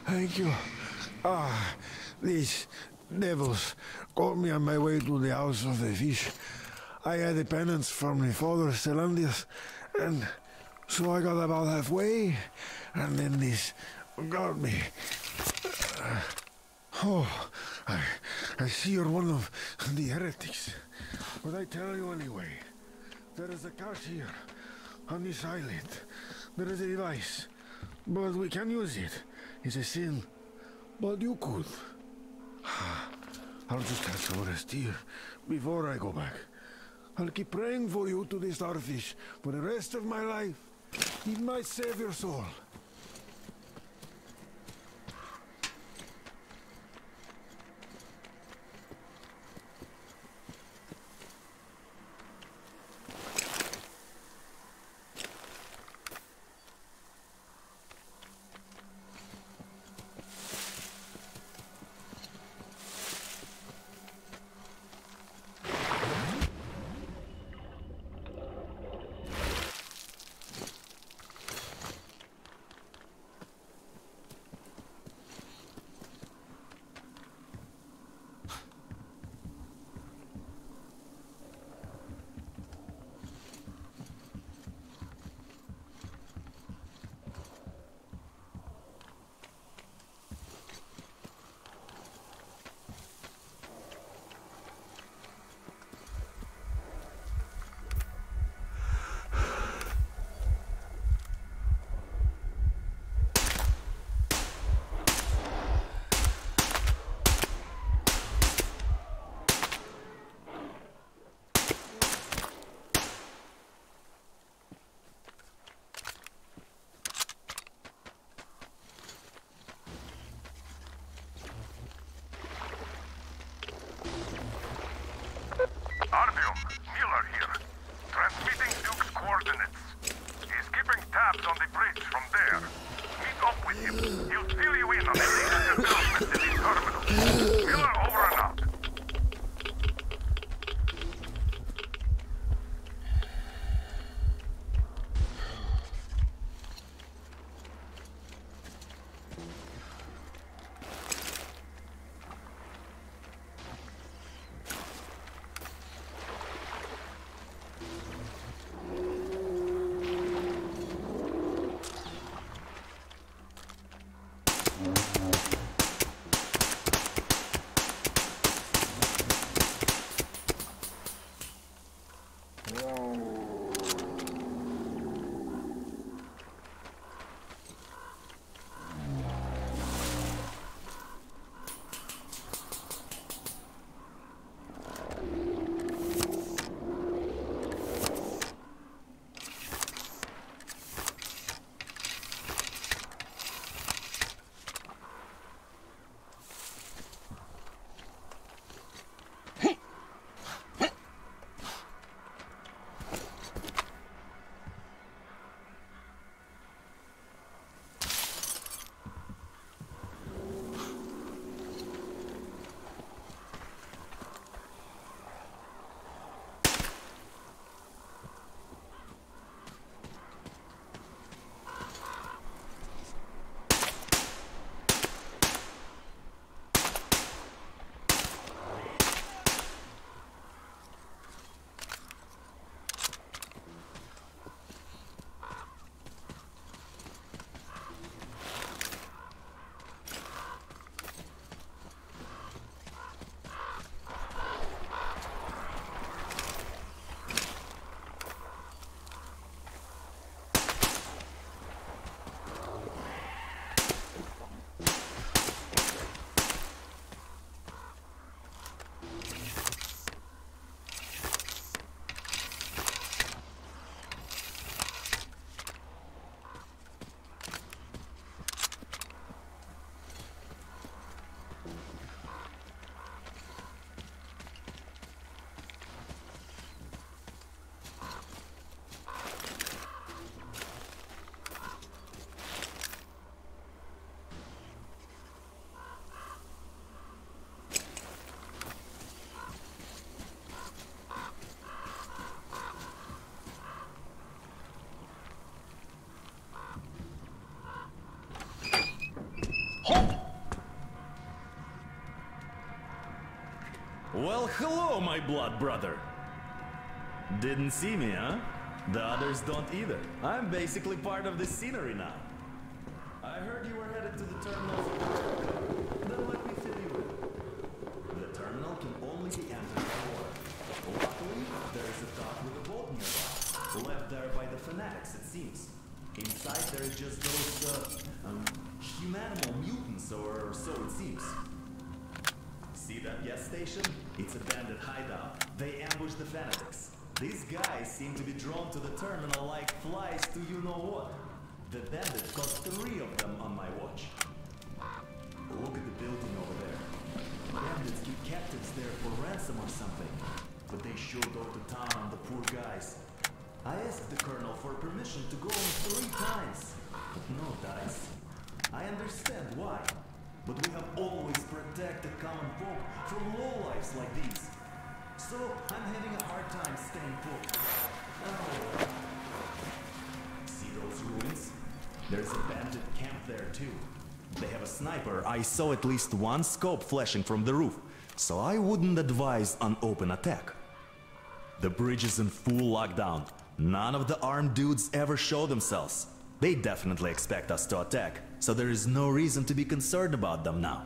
Thank you. Ah, these devils caught me on my way to the House of the Fish. I had a penance from my father, Celandius, and so I got about halfway, and then this got me. Oh, I see you're one of the heretics. But I tell you anyway, there is a cache here, on this island. There is a device, but we can use it. It's a sin, but you could. I'll just have some rest here before I go back. I'll keep praying for you to the starfish for the rest of my life. It might save your soul. Well, hello, my blood brother. Didn't see me, huh? The others don't either. I'm basically part of the scenery now. I heard you were headed to the terminal. Then let me fill you in. The terminal can only be entered by water. Luckily, there is a dock with a boat nearby. Left there by the fanatics, it seems. Inside there is just those, humanimal mutants, or so it seems. See that gas station? It's a bandit hideout. They ambush the fanatics. These guys seem to be drawn to the terminal like flies to you-know-what. The bandits got 3 of them on my watch. Look at the building over there. Bandits keep captives there for ransom or something. But they sure go to town on the poor guys. I asked the colonel for permission to go in 3 times. But no dice. I understand why. But we have always protected common folk from lowlifes like these. So, I'm having a hard time staying put. Oh. See those ruins? There's a bandit camp there too. They have a sniper. I saw at least 1 scope flashing from the roof. So I wouldn't advise an open attack. The bridge is in full lockdown. None of the armed dudes ever show themselves. They definitely expect us to attack, so there is no reason to be concerned about them now.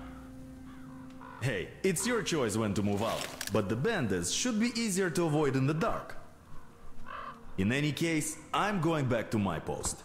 Hey, it's your choice when to move out, but the bandits should be easier to avoid in the dark. In any case, I'm going back to my post.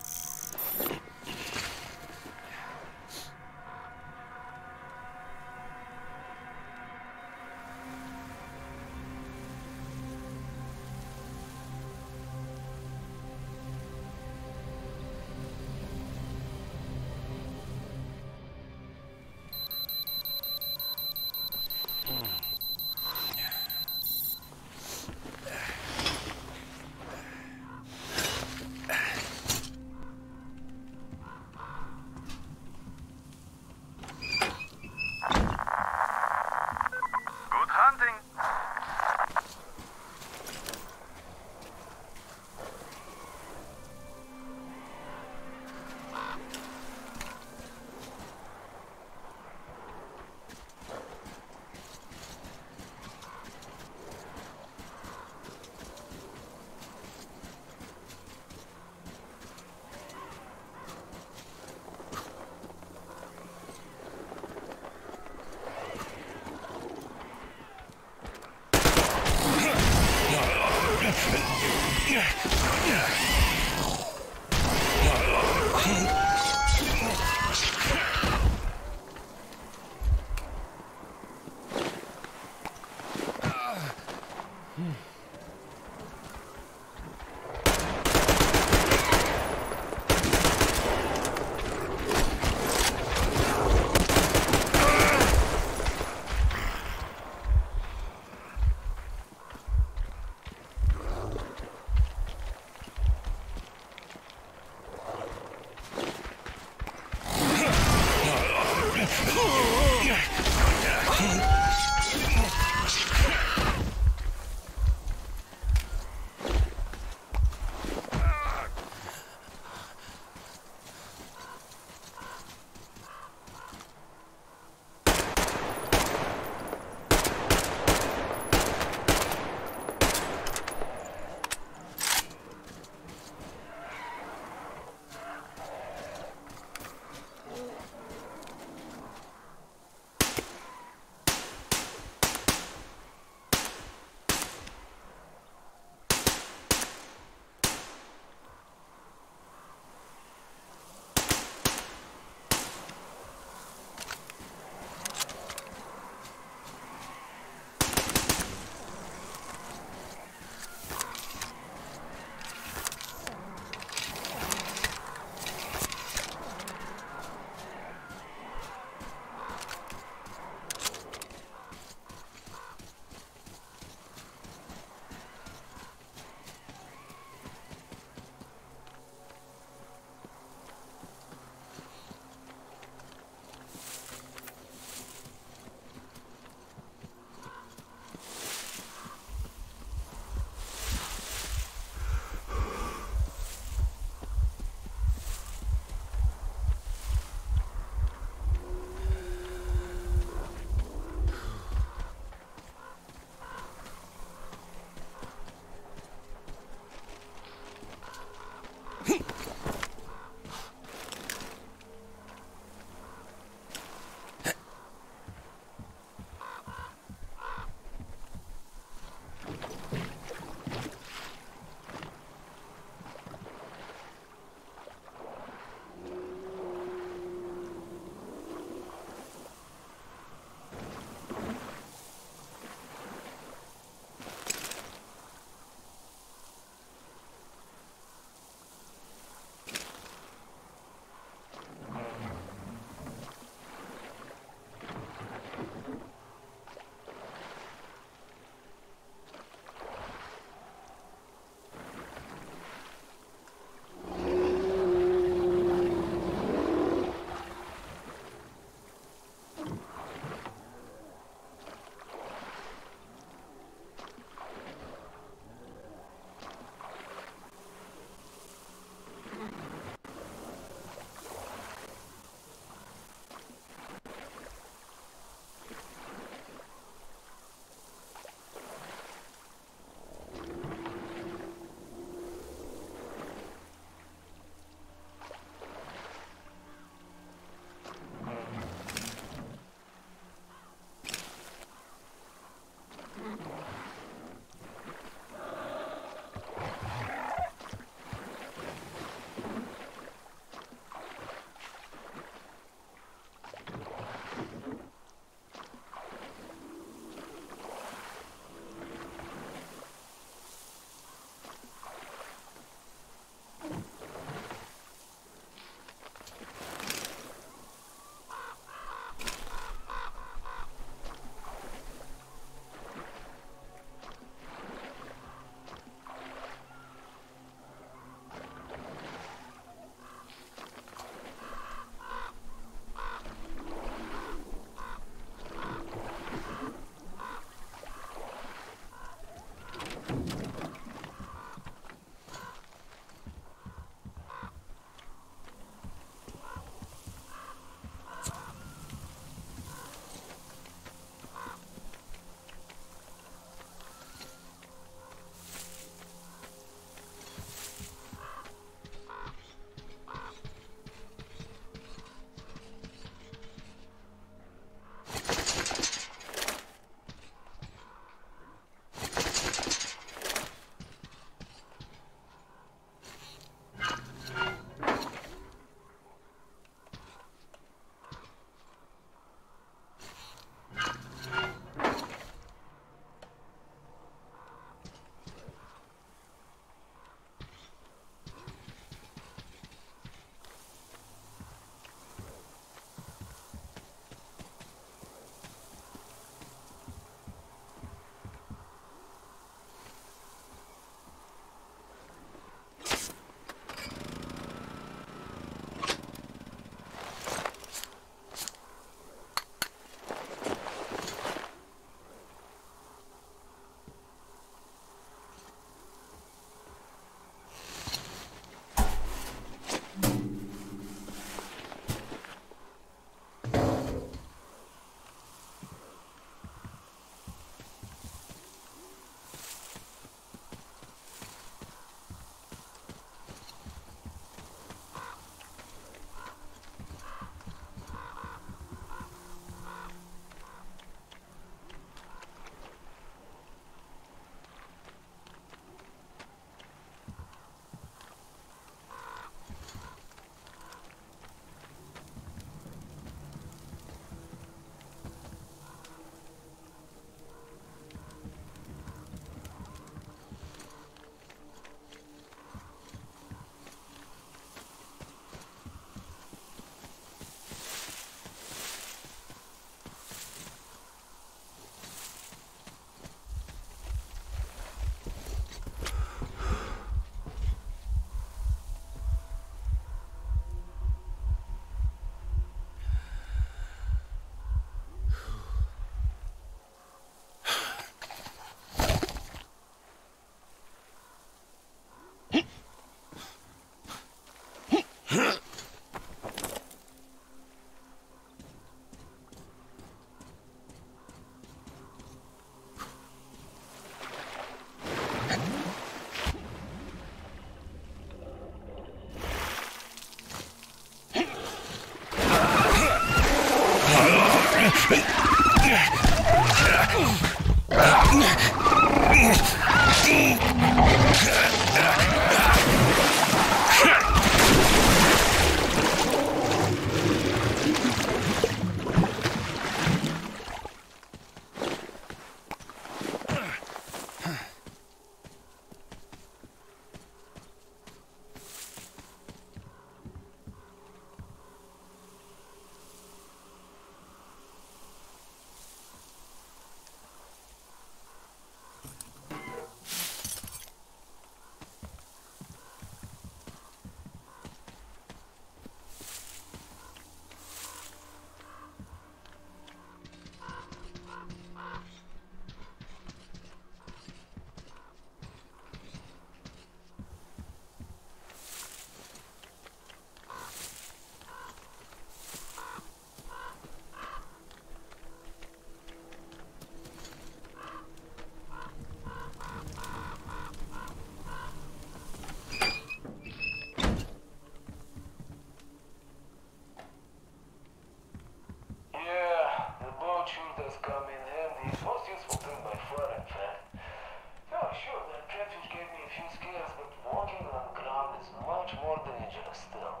More dangerous still.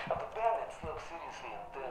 The bandits look seriously intense.